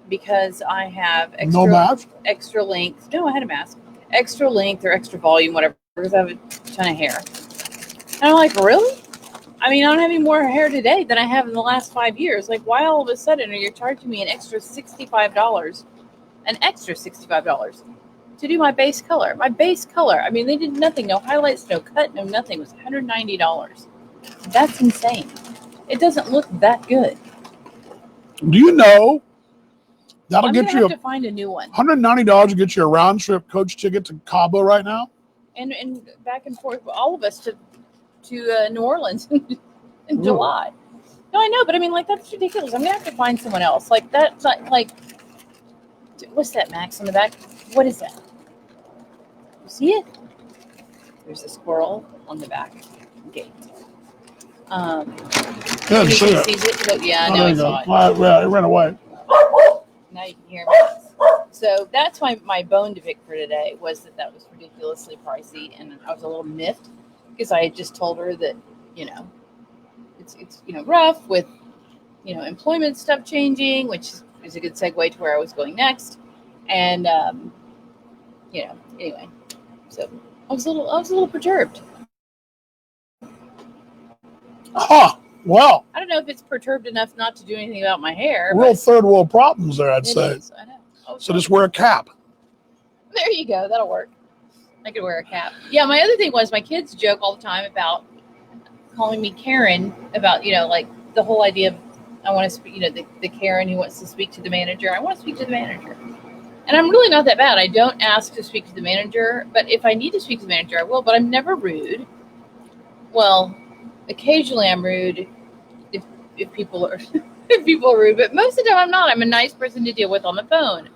because I have extra length. No, I had a mask. Extra length or extra volume, whatever, because I have a ton of hair. And I'm like, really? I mean, I don't have any more hair today than I have in the last 5 years. Like, why all of a sudden are you charging me an extra $65 to do my base color? My base color, I mean, they did nothing, no highlights, no cut, no nothing. It was $190. That's insane. It doesn't look that good. Do you know that'll I'm get gonna you have to find a new one. $190 to get you a round trip coach ticket to Cabo right now? And back and forth, all of us to New Orleans in July. No, I know, but I mean, like, that's ridiculous. I'm gonna have to find someone else. Like, that's not like, what's that, Max, on the back? What is that? You see it? There's a squirrel on the back gate. Good to he see it. sees it. So, yeah, Oh, now there I you go. saw it. Yeah, it ran away. Now you can hear me. So that's my bone to pick for today was that was ridiculously pricey, and I was a little miffed because I had just told her that it's rough with employment stuff changing, which is a good segue to where I was going next, and anyway, so I was a little perturbed. Huh. Well, I don't know if it's perturbed enough not to do anything about my hair. real but third world problems there, I'd it say. is. I know. Oh, So just wear a cap. there you go. That'll work. I could wear a cap. Yeah, my other thing was my kids joke all the time about calling me Karen about, like the whole idea of I want to speak, the Karen who wants to speak to the manager. I want to speak to the manager. And I'm really not that bad. I don't ask to speak to the manager, but if I need to speak to the manager, I will, but I'm never rude. Well, occasionally I'm rude if people are if people are rude, but most of the time I'm not. I'm a nice person to deal with on the phone.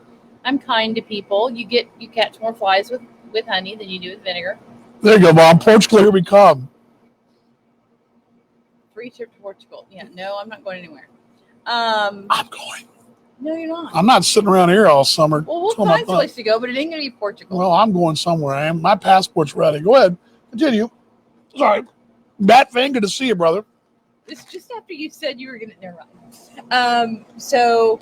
I'm kind to people. You catch more flies with honey than you do with vinegar. There you go, Mom. Portugal, here we come. Free trip to Portugal. Yeah, no, I'm not going anywhere. I'm going. No, you're not. I'm not sitting around here all summer. Well, we'll That's what I'm find a place to go, but it ain't going to be Portugal. Well, I'm going somewhere. I am. My passport's ready. Go ahead. Continue. Sorry. Bat Fang, good to see you, brother. It's just after you said you were going to. Never mind. So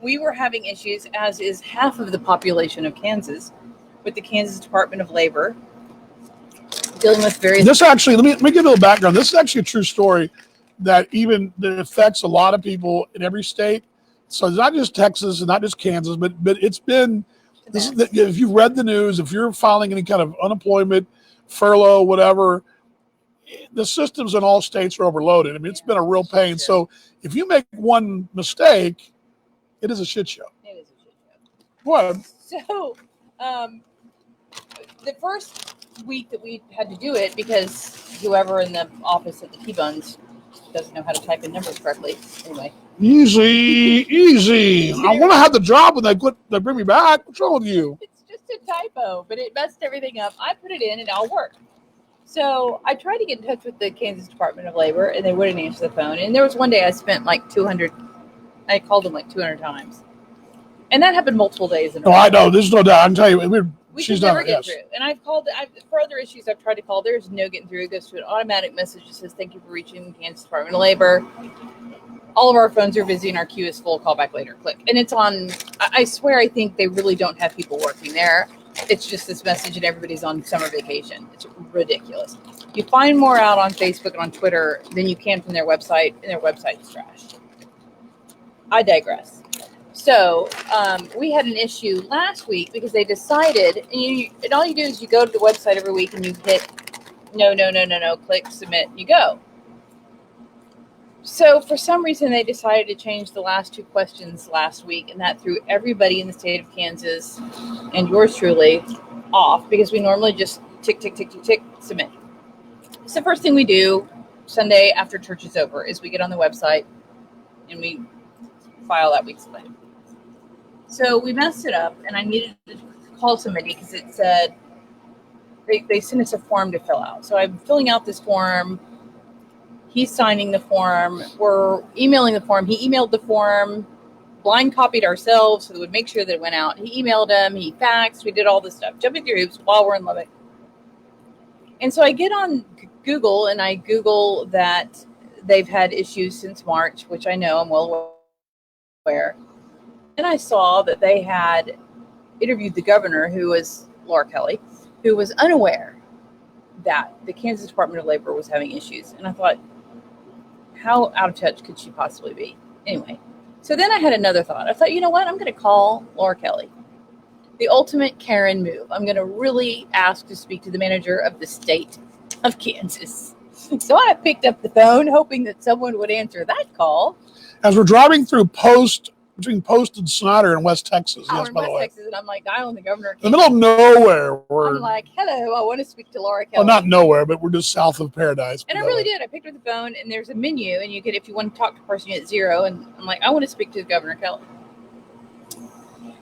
we were having issues, as is half of the population of Kansas, with the Kansas Department of Labor dealing with various. This actually, let me give you a little background. This is actually a true story that affects a lot of people in every state. So it's not just Texas and not just Kansas, but it's been. If you've read the news, if you're filing any kind of unemployment, furlough, whatever, the systems in all states are overloaded. I mean, it's been a real pain. So if you make one mistake, it is a shit show. It is a shit show. What? So, the first week that we had to do it, because whoever in the office at the T-Bones doesn't know how to type in numbers correctly. Anyway. Easy. I want to have the job when they bring me back. What's wrong with you? It's just a typo, but it messed everything up. I put it in and it all worked. So I tried to get in touch with the Kansas Department of Labor, and they wouldn't answer the phone. And there was one day I spent I called them 200 times. And that happened multiple days in a row. No, I know. There's no doubt. I can tell you. We She's can never done get it, through. And I've called for other issues I've tried to call. There's no getting through. It goes to an automatic message that says, "Thank you for reaching Kansas Department of Labor. All of our phones are busy and our queue is full. Call back later." Click. And it's on, I swear, I think they really don't have people working there. It's just this message and everybody's on summer vacation. It's ridiculous. You find more out on Facebook and on Twitter than you can from their website, and their website is trash. I digress. So we had an issue last week because they decided, and all you do is you go to the website every week and you hit no, click submit, and you go. So for some reason they decided to change the last two questions last week, and that threw everybody in the state of Kansas and yours truly off, because we normally just tick, submit. So the first thing we do Sunday after church is over is we get on the website and we file that week's claim. So we messed it up, and I needed to call somebody because it said they sent us a form to fill out. So I'm filling out this form. He's signing the form. We're emailing the form. He emailed the form, blind copied ourselves so that we'd make sure that it went out. He emailed him. He faxed. We did all this stuff, jumping through hoops while we're in Lubbock. And so I get on Google, and I Google that they've had issues since March, which I know, I'm well aware. And I saw that they had interviewed the governor, who was Laura Kelly, who was unaware that the Kansas Department of Labor was having issues. And I thought, how out of touch could she possibly be? Anyway, so then I had another thought. I thought, you know what? I'm going to call Laura Kelly. The ultimate Karen move. I'm going to really ask to speak to the manager of the state of Kansas. So I picked up the phone, hoping that someone would answer that call. As we're driving through between Post and Snyder in West Texas. Oh, Yes, in by the West way. Texas, and I'm like dialing the governor. In the middle of nowhere. I'm like, hello, I want to speak to Laura Kelly. Well, not nowhere, but we're just south of Paradise. And I really did. I picked up the phone, and there's a menu, and you could, if you want to talk to a person, you hit 0. And I'm like, I want to speak to Governor Kelly.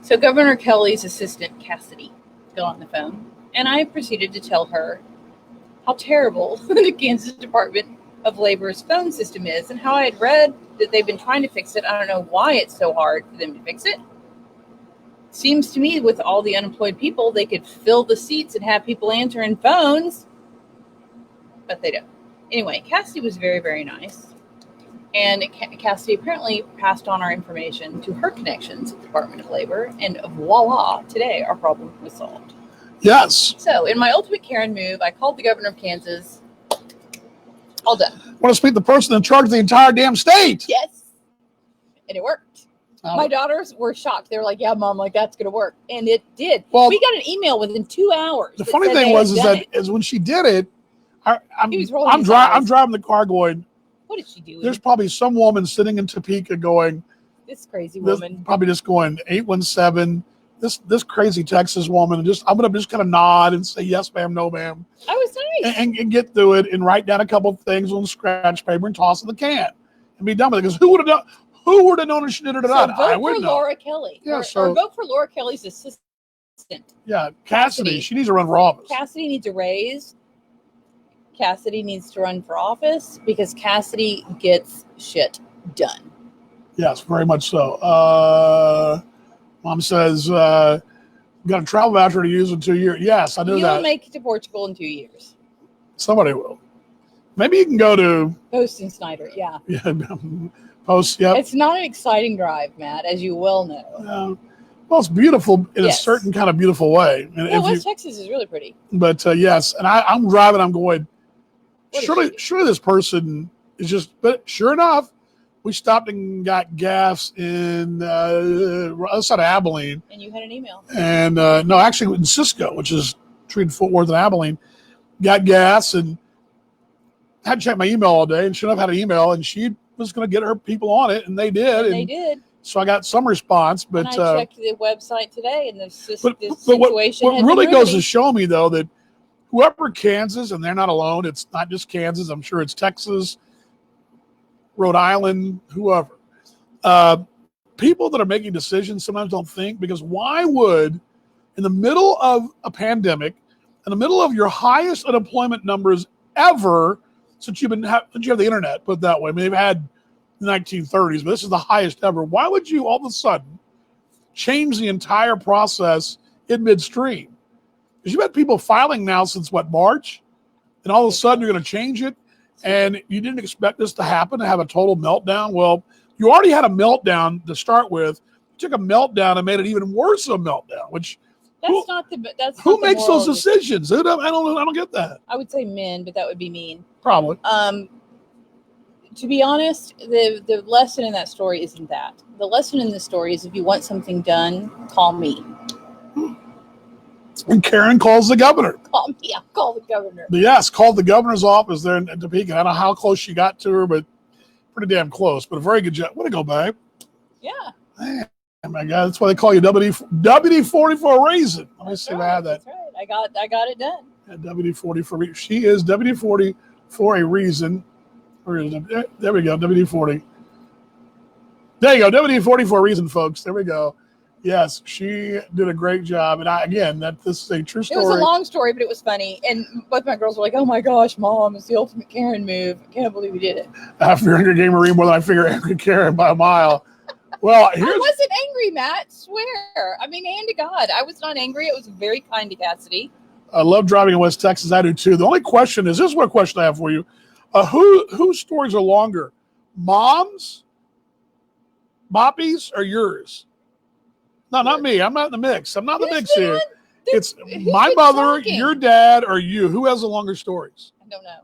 So Governor Kelly's assistant, Cassidy, got on the phone, and I proceeded to tell her how terrible the Kansas Department of Labor's phone system is and how I had read that they've been trying to fix it. I don't know why it's so hard for them to fix it. Seems to me with all the unemployed people, they could fill the seats and have people answering phones, but they don't. Anyway, Cassidy was very, very nice. And Cassidy apparently passed on our information to her connections at the Department of Labor, and voila, today our problem was solved. Yes. So, in my ultimate Karen move, I called the governor of Kansas. All done. I want to speak to the person in charge of the entire damn state. Yes. And it worked. My daughters were shocked. They were like, yeah, Mom, like that's going to work. And it did. Well, we got an email within 2 hours. The funny thing is when she did it, I'm driving the car going, what did she do? There's probably some woman sitting in Topeka going, this crazy woman. Probably just going 817. This crazy Texas woman. I'm gonna just kind of nod and say yes, ma'am, no, ma'am. I was nice. And get through it and write down a couple of things on scratch paper and toss in the can and be done with it. Because who would have known if she did it or not? I wouldn't know. Laura Kelly. Yeah, or vote for Laura Kelly's assistant. Yeah, Cassidy. She needs to run for office. Cassidy needs a raise. Cassidy needs to run for office because Cassidy gets shit done. Yes, very much so. Mom says, got a travel voucher to use in 2 years. Yes, I knew that. You'll make it to Portugal in 2 years. Somebody will. Maybe you can go to Post and Snyder, yeah. Yeah, Post, yeah. It's not an exciting drive, Matt, as you well know. Well, it's beautiful in a certain kind of beautiful way. And West Texas is really pretty. But yes, and I'm driving, I'm going, surely this person is just, but sure enough, we stopped and got gas in other side of Abilene. And you had an email. And no, actually in Cisco, which is between Fort Worth and Abilene. Got gas and had to check my email all day. And sure enough, had an email, and she was going to get her people on it, and they did. And they did. So I got some response. But and I checked the website today, and the situation. What really goes to show me, though, that whoever Kansas, and they're not alone. It's not just Kansas. I'm sure it's Texas, Rhode Island, whoever. People that are making decisions sometimes don't think, because why would, in the middle of a pandemic, in the middle of your highest unemployment numbers ever since you have the internet, put it that way. I mean, they've had the 1930s, but this is the highest ever. Why would you all of a sudden change the entire process in midstream? Because you've had people filing now since March, and all of a sudden you're going to change it. And you didn't expect this to happen, to have a total meltdown. Well, you already had a meltdown to start with. You took a meltdown and made it even worse of a meltdown. Which who makes those decisions? I don't get that. I would say men, but that would be mean. Probably. To be honest, the lesson in that story isn't that. The lesson in this story is if you want something done, call me. And Karen calls the governor. Call me. I'll call the governor. But yes, called the governor's office there in Topeka. I don't know how close she got to her, but pretty damn close. But a very good job. Way to go, babe. Yeah. Man, my God, that's why they call you WD-40 for a reason. Let me see if I have that. That's right. I got it done. Yeah, WD-40 for a reason. She is WD-40 for a reason. There we go. WD-40. There you go. WD-40 for a reason, folks. There we go. Yes, she did a great job. And this is a true story. It was a long story, but it was funny. And both my girls were like, oh my gosh, Mom, it's the ultimate Karen move. I can't believe we did it. After Angry Gay Marie more than I figure Angry Karen by a mile. Well, I wasn't angry, Matt. Swear. I mean, hand to God. I was not angry. It was very kind to Cassidy. I love driving in West Texas. I do too. The only question is, this is what question I have for you. Whose stories are longer? Mom's, Boppy's, or yours? No, not me. I'm not in the mix. I'm not in the mix here. It's my mother, your dad, or you. Who has the longer stories? I don't know.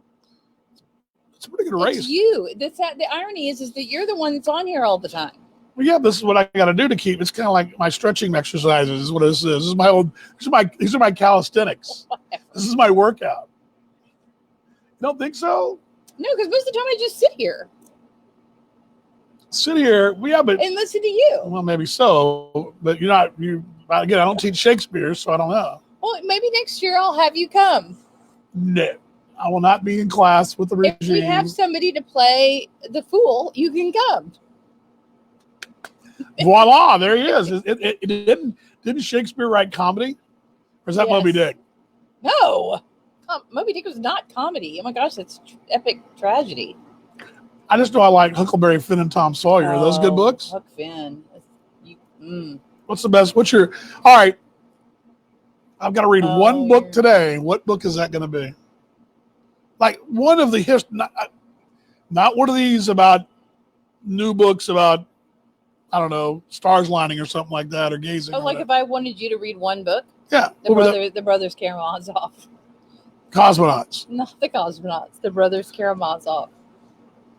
It's a pretty good race. It's you. The irony is that you're the one that's on here all the time. Well, yeah, this is what I got to do to keep. It's kind of like my stretching exercises. Is what this is. These are my calisthenics. This is my workout. You don't think so? No, because most of the time I just sit here. Sit here, but and listen to you. Well, maybe so, but again, I don't teach Shakespeare, so I don't know. Well, maybe next year I'll have you come. No, I will not be in class with the regime. If we have somebody to play the fool, you can come. Voila, there he is. Didn't Shakespeare write comedy? Or is that Moby Dick? No. Moby Dick was not comedy. Oh my gosh, that's epic tragedy. I just know I like Huckleberry Finn and Tom Sawyer. Are those good books? Huck Finn. What's the best? All right. I've got to read one book yeah. today. What book is that going to be? Like one of the history, not one of these about new books about, I don't know, stars lining or something like that, or gazing. Oh, like if I wanted you to read one book? Yeah. The Brothers Karamazov. Cosmonauts. Not the Cosmonauts. The Brothers Karamazov.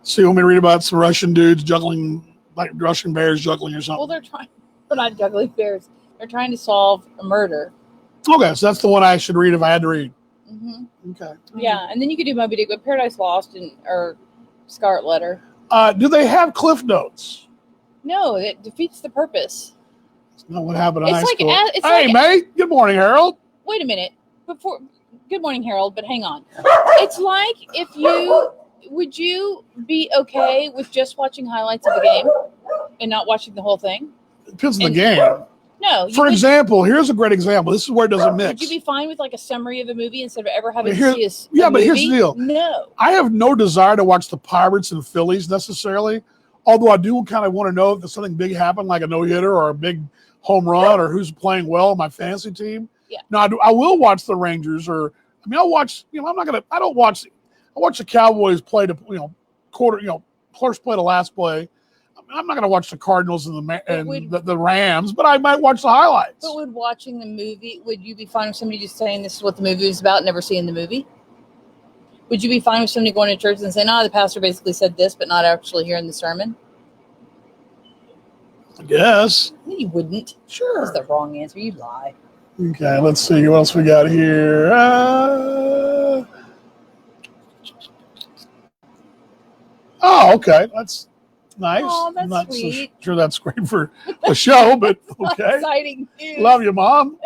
So you want me to read about some Russian dudes juggling, like Russian bears juggling or something? Well, they're not juggling bears. They're trying to solve a murder. Okay, so that's the one I should read if I had to read. Mm-hmm. Okay. Yeah, and then you could do Moby Dick, but Paradise Lost or Scarlet Letter. Do they have cliff notes? No, it defeats the purpose. That's not what happened in It's high like school. it's Hey, like- mate. Good morning, Harold. Wait a minute. Good morning, Harold, but hang on. It's like would you be okay with just watching highlights of the game and not watching the whole thing? Depends on the game. No. For example, here's a great example. This is where it doesn't would mix. you be fine with like a summary of a movie instead of ever having Here- to see yeah, a but here's the movie? deal. No. I have no desire to watch the Pirates and Phillies necessarily, although I do kind of want to know if there's something big happened, like a no-hitter or a big home run or who's playing well on my fantasy team. Yeah. Now, I will watch the Rangers I'll watch, I watch the Cowboys play to, first play to last play. I'm not going to watch the Cardinals and the Rams, but I might watch the highlights. But would watching the movie, would you be fine with somebody just saying this is what the movie is about, never seeing the movie? Would you be fine with somebody going to church and saying, the pastor basically said this, but not actually hearing the sermon? I guess. No, you wouldn't. Sure. That's the wrong answer. You lie. Okay, let's see what else we got here. Okay, that's nice. Oh, that's I'm not sweet. so sure that's great for a show, but okay. Exciting news. Love you, Mom.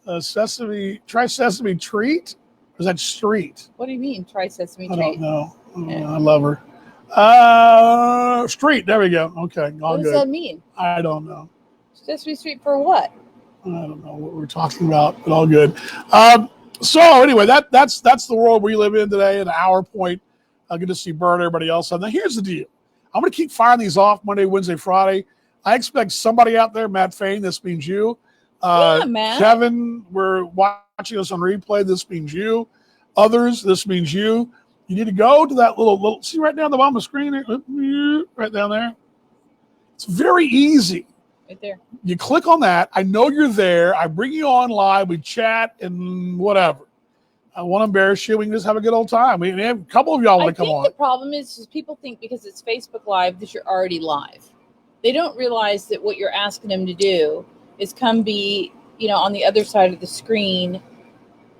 Try Sesame Treat? Or is that Street? What do you mean, try Sesame I Treat? don't know. Yeah. I love her. Street, there we go. Okay, all What does good. that mean? I don't know. Sesame Street for what? I don't know what we're talking about, but all good. So anyway, that's the world we live in today, an hour point. Good to see Bert, everybody else. Now here's the deal. I'm going to keep firing these off Monday, Wednesday, Friday. I expect somebody out there, Matt Fain, this means you. Yeah, Matt. Kevin, we're watching us on replay. This means you. Others, this means you. You need to go to that little see right down the bottom of the screen there, right down there. It's very easy. Right there. You click on that. I know you're there. I bring you on live. We chat and whatever. I want to embarrass you. We can just have a good old time. We have a couple of y'all want to come on. The problem is people think because it's Facebook Live that you're already live. They don't realize that what you're asking them to do is come be, on the other side of the screen,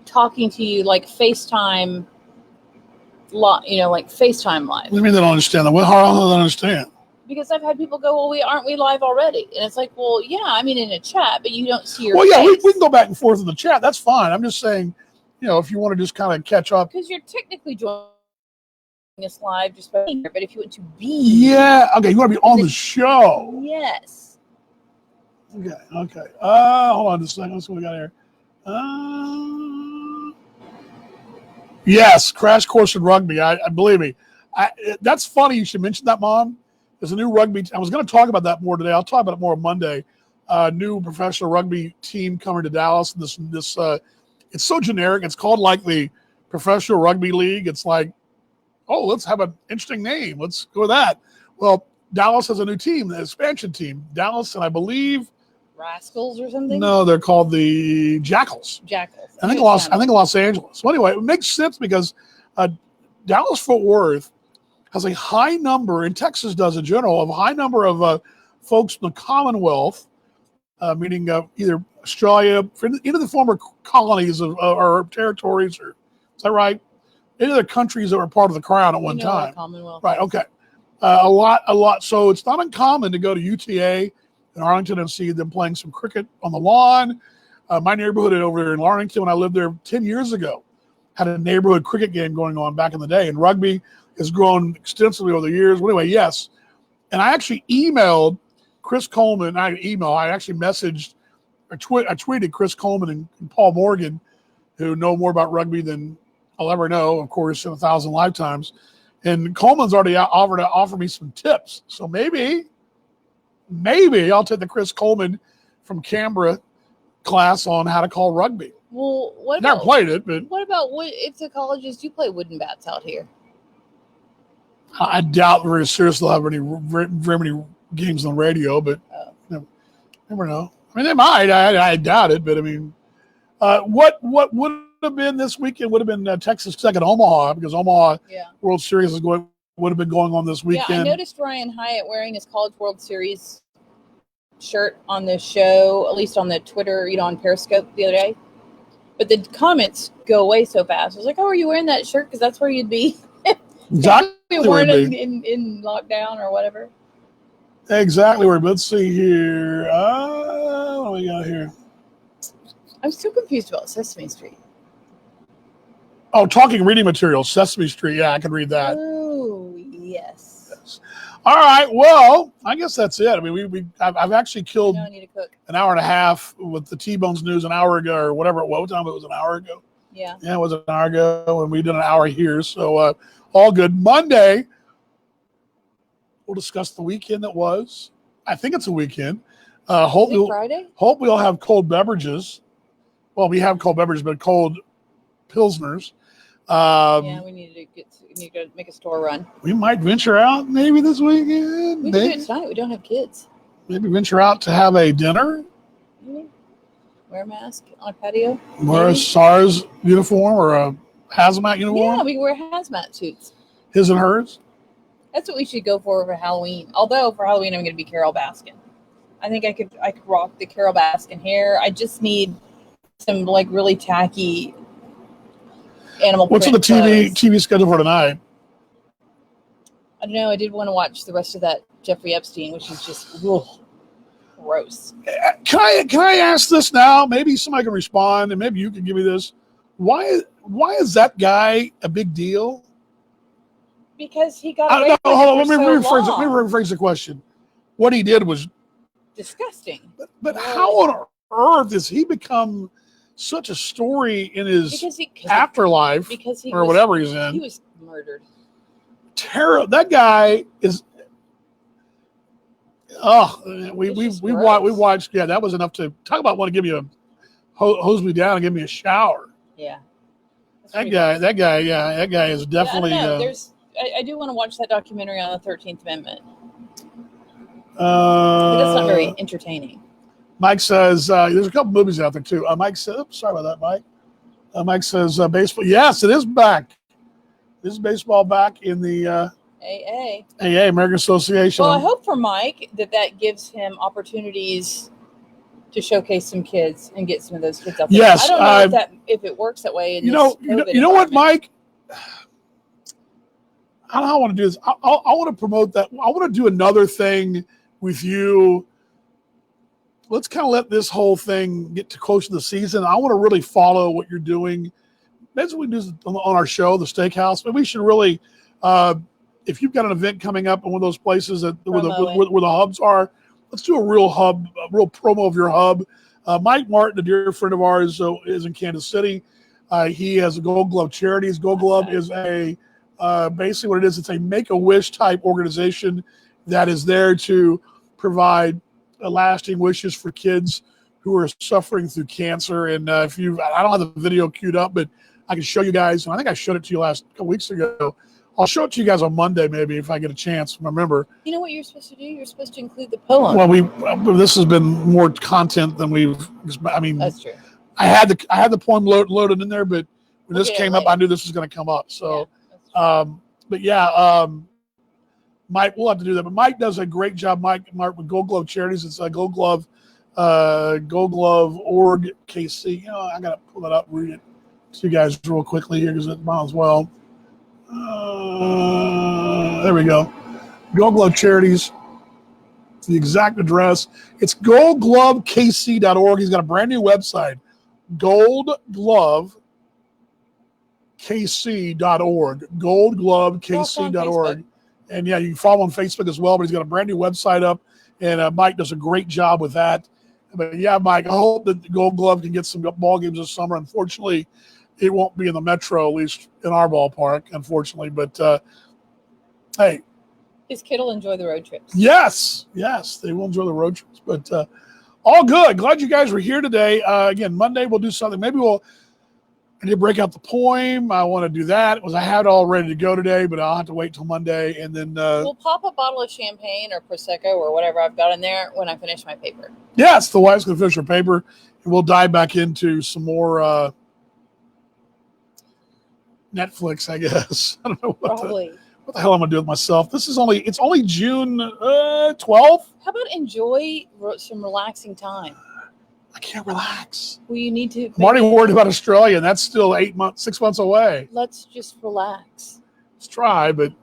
talking to you like FaceTime, like FaceTime live. What do you mean they don't understand that? How long do they understand? Because I've had people go, well, aren't we live already? And it's like, well, yeah, I mean in a chat, but you don't see your Well, yeah, face. we can go back and forth in the chat. That's fine. I'm just saying, if you want to just kind of catch up. Because you're technically joining us live just by being here, but if you want to be. Yeah. Okay. You want to be on the show. Yes. Okay. Hold on just a second. Let's see what we got here. Yes. Crash Course in Rugby. I believe me. That's funny. You should mention that, Mom. There's a new rugby. I was going to talk about that more today. I'll talk about it more on Monday. New professional rugby team coming to Dallas. This it's so generic. It's called like the Professional Rugby League. It's like, let's have an interesting name. Let's go with that. Well, Dallas has a new team, the expansion team. Dallas, and I believe Rascals or something? no, they're called the Jackals. Jackals. I think Los Angeles. So anyway, it makes sense because Dallas Fort Worth has a high number, and Texas does in general, of a high number of folks from the Commonwealth, meaning either Australia, either the former colonies or territories, or is that right? Any of the countries that were part of the Crown at one time. Commonwealth. Right. Okay. A lot. So it's not uncommon to go to UTA in Arlington and see them playing some cricket on the lawn. My neighborhood over there in Arlington, when I lived there 10 years ago, had a neighborhood cricket game going on back in the day, and rugby has grown extensively over the years. Well, anyway, yes. And I actually emailed Chris Coleman. I actually messaged, I tweeted Chris Coleman and Paul Morgan who know more about rugby than I'll ever know, of course, in 1,000 lifetimes. And Coleman's already offered to offer me some tips. So maybe I'll take the Chris Coleman from Canberra class on how to call rugby. Well, what Never about played it, but if the colleges do play wooden bats out here? I doubt very seriously they'll have very many games on the radio, but never know. I mean, they might. I doubt it, but I mean, what would have been this weekend would have been Texas Tech at Omaha, because Omaha World Series would have been going on this weekend. Yeah, I noticed Ryan Hyatt wearing his College World Series shirt on the show, at least on the Twitter, on Periscope the other day. But the comments go away so fast. I was like, "Oh, are you wearing that shirt? Because that's where you'd be." Exactly. Wearing it in lockdown or whatever. Exactly where. Let's see here. What do we got here? I'm still confused about Sesame Street. Oh, talking reading materials, Sesame Street. Yeah, I can read that. Oh, yes. All right. Well, I guess that's it. I mean, I've actually killed I need to cook. an hour and a half with the T-Bones news an hour ago, or whatever it was. What time it was, an hour ago? Yeah, it was an hour ago, and we did an hour here. So all good. Monday, we'll discuss the weekend that was. I think it's a weekend. Hope Friday? Hope we'll have cold beverages. Well, we have cold beverages, but cold pilsners. We need to make a store run. We might venture out maybe this weekend. We can do it tonight. We don't have kids. Maybe venture out to have a dinner. Maybe. Wear a mask on a patio. Wear a SARS uniform or a hazmat uniform. Yeah, we can wear hazmat suits. His and hers. That's what we should go for Halloween. Although for Halloween I'm going to be Carol Baskin. I think I could rock the Carol Baskin hair. I just need some really tacky animal. What's on the TV schedule for tonight? I don't know. I did want to watch the rest of that Jeffrey Epstein, which is just gross. Can I ask this now? Maybe somebody can respond, and maybe you can give me this. Why is that guy a big deal? Because he got away with it hold on. for Let me so long. rephrase the question. What he did was disgusting. But how on earth has he become such a story in his afterlife whatever he's in? He was murdered. That guy is. We watched. Yeah, that was enough to talk about. Want to give you a hose me down and give me a shower. Yeah. That guy is definitely. I do want to watch that documentary on the 13th Amendment. But that's not very entertaining. Mike says there's a couple movies out there too. Mike says, sorry about that, Mike. Mike says baseball. Yes, it is back. This is baseball back in the AA, American Association. Well, I hope for Mike that gives him opportunities to showcase some kids and get some of those kids up there. Yes, I don't know if it works that way. You know what, Mike? I don't know how I want to do this. I want to promote that. I want to do another thing with you. Let's kind of let this whole thing get too close to the season. I want to really follow what you're doing. That's what we do on our show, the Steakhouse. But we should really, if you've got an event coming up in one of those places where the hubs are, let's do a real promo of your hub. Mike Martin, a dear friend of ours, is in Kansas City. He has a Gold Glove Charities. Gold Glove is basically what it is. It's a Make-A-Wish type organization that is there to provide lasting wishes for kids who are suffering through cancer. And I don't have the video queued up, but I can show you guys. And I think I showed it to you a couple weeks ago. I'll show it to you guys on Monday, maybe, if I get a chance. Remember. You know what you're supposed to do? You're supposed to include the poem. Well, this has been more content than that's true. I had the poem loaded in there, but when this came up, I knew this was going to come up. So, Mike, we'll have to do that. But Mike does a great job. Mike with Gold Glove Charities. It's a Gold Glove org KC. I got to pull that up and read it to you guys real quickly here because it might as well. There we go. Gold Glove Charities. The exact address. It's goldglovekc.org. He's got a brand new website. goldglovekc.org. goldglovekc.org. And you can follow him on Facebook as well, but he's got a brand new website up, and Mike does a great job with that. But yeah, Mike, I hope that the Gold Glove can get some ball games this summer. Unfortunately, it won't be in the Metro, at least in our ballpark, unfortunately. But hey, His kid will enjoy the road trips. yes, they will enjoy the road trips. But all good. Glad you guys were here today. Again, Monday we'll do something. Maybe I need to break out the poem. I want to do that. I had it all ready to go today, but I'll have to wait till Monday. And then We'll pop a bottle of champagne or Prosecco or whatever I've got in there when I finish my paper. yes, the wife's going to finish her paper, and we'll dive back into some more Netflix, I guess. I don't know Probably. what the hell I'm going to do with myself. It's only June 12th. How about enjoy some relaxing time? I can't relax. Well, you need to. I'm already worried about Australia, and that's still 6 months away. Let's just relax. Let's try, but it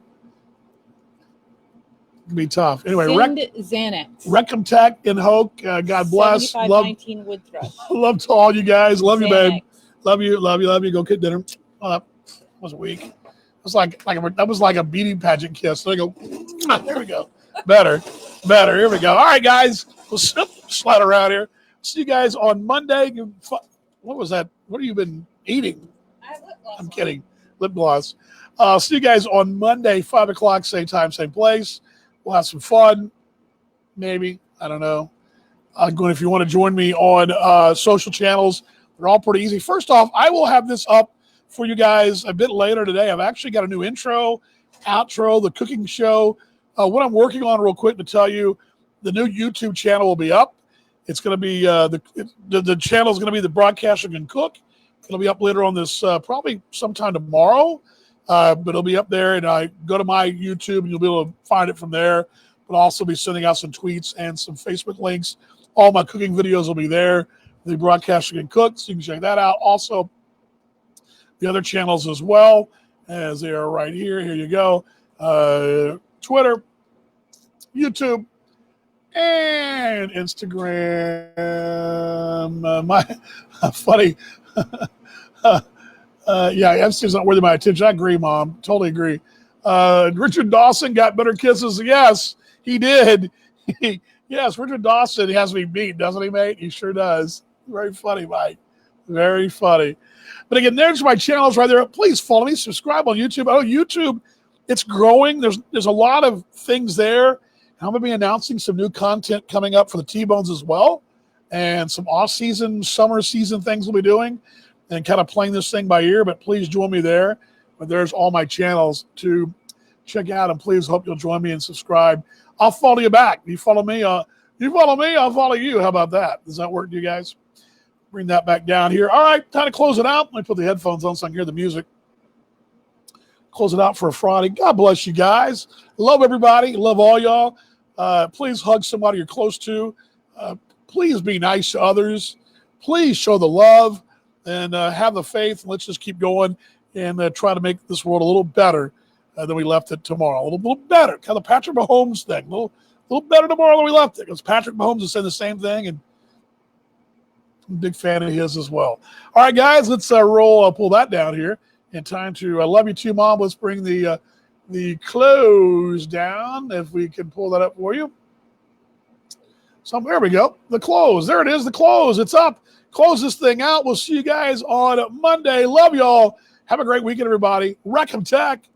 can be tough. Anyway, Send Xanax. Rectum Tech in Hoke. God bless. 7519 Wood Thrush. Love to all you guys. Love you, babe. Xanax. Love you. Go get dinner. Oh, that was weak. It was that was like a beauty pageant kiss. There we go. There we go. Better. Here we go. All right, guys. We'll slide around here. See you guys on Monday. What was that? What have you been eating? I have lip gloss I'm on. kidding. Lip gloss. See you guys on Monday, 5 o'clock, same time, same place. We'll have some fun. Maybe. I don't know. If you want to join me on social channels, they're all pretty easy. First off, I will have this up for you guys a bit later today. I've actually got a new intro, outro, the cooking show. What I'm working on real quick to tell you, the new YouTube channel will be up. It's going to be the channel is going to be The Broadcaster Can Cook. It'll be up later on this probably sometime tomorrow, but it'll be up there. And I go to my YouTube and you'll be able to find it from there. But I'll also be sending out some tweets and some Facebook links. All my cooking videos will be there. The Broadcaster Can Cook, so you can check that out. Also, the other channels as well, as they are right here. Here you go. Twitter, YouTube, and Instagram. Funny. Yeah, Epstein's not worthy of my attention. I agree, Mom. Totally agree. Richard Dawson got better kisses. Yes, he did. Yes, Richard Dawson, he has to be beat, doesn't he, mate? He sure does. Very funny, Mike. Very funny. But again, there's my channels right there. Please follow me. Subscribe on YouTube. I know YouTube, it's growing. There's a lot of things there. I'm going to be announcing some new content coming up for the T-Bones as well, and some off-season, summer season things we'll be doing, and kind of playing this thing by ear. But please join me there. But there's all my channels to check out, and please hope you'll join me and subscribe. I'll follow you back. You follow me, I'll follow you. How about that? Does that work to you guys? Bring that back down here. All right, time to close it out. Let me put the headphones on so I can hear the music. Close it out for a Friday. God bless you guys. Love everybody. Love all y'all. Please hug somebody you're close to. Please be nice to others. Please show the love and have the faith. Let's just keep going and try to make this world a little better than we left it tomorrow. A little better. Kind of the Patrick Mahomes thing. A little better tomorrow than we left it. Because Patrick Mahomes is saying the same thing, and I'm a big fan of his as well. All right, guys, let's pull that down here. In time to love you too, Mom. Let's bring the close down, if we can pull that up for you. So there we go. The close. There it is, the close. It's up. Close this thing out. We'll see you guys on Monday. Love y'all. Have a great weekend, everybody. Rectum Tech.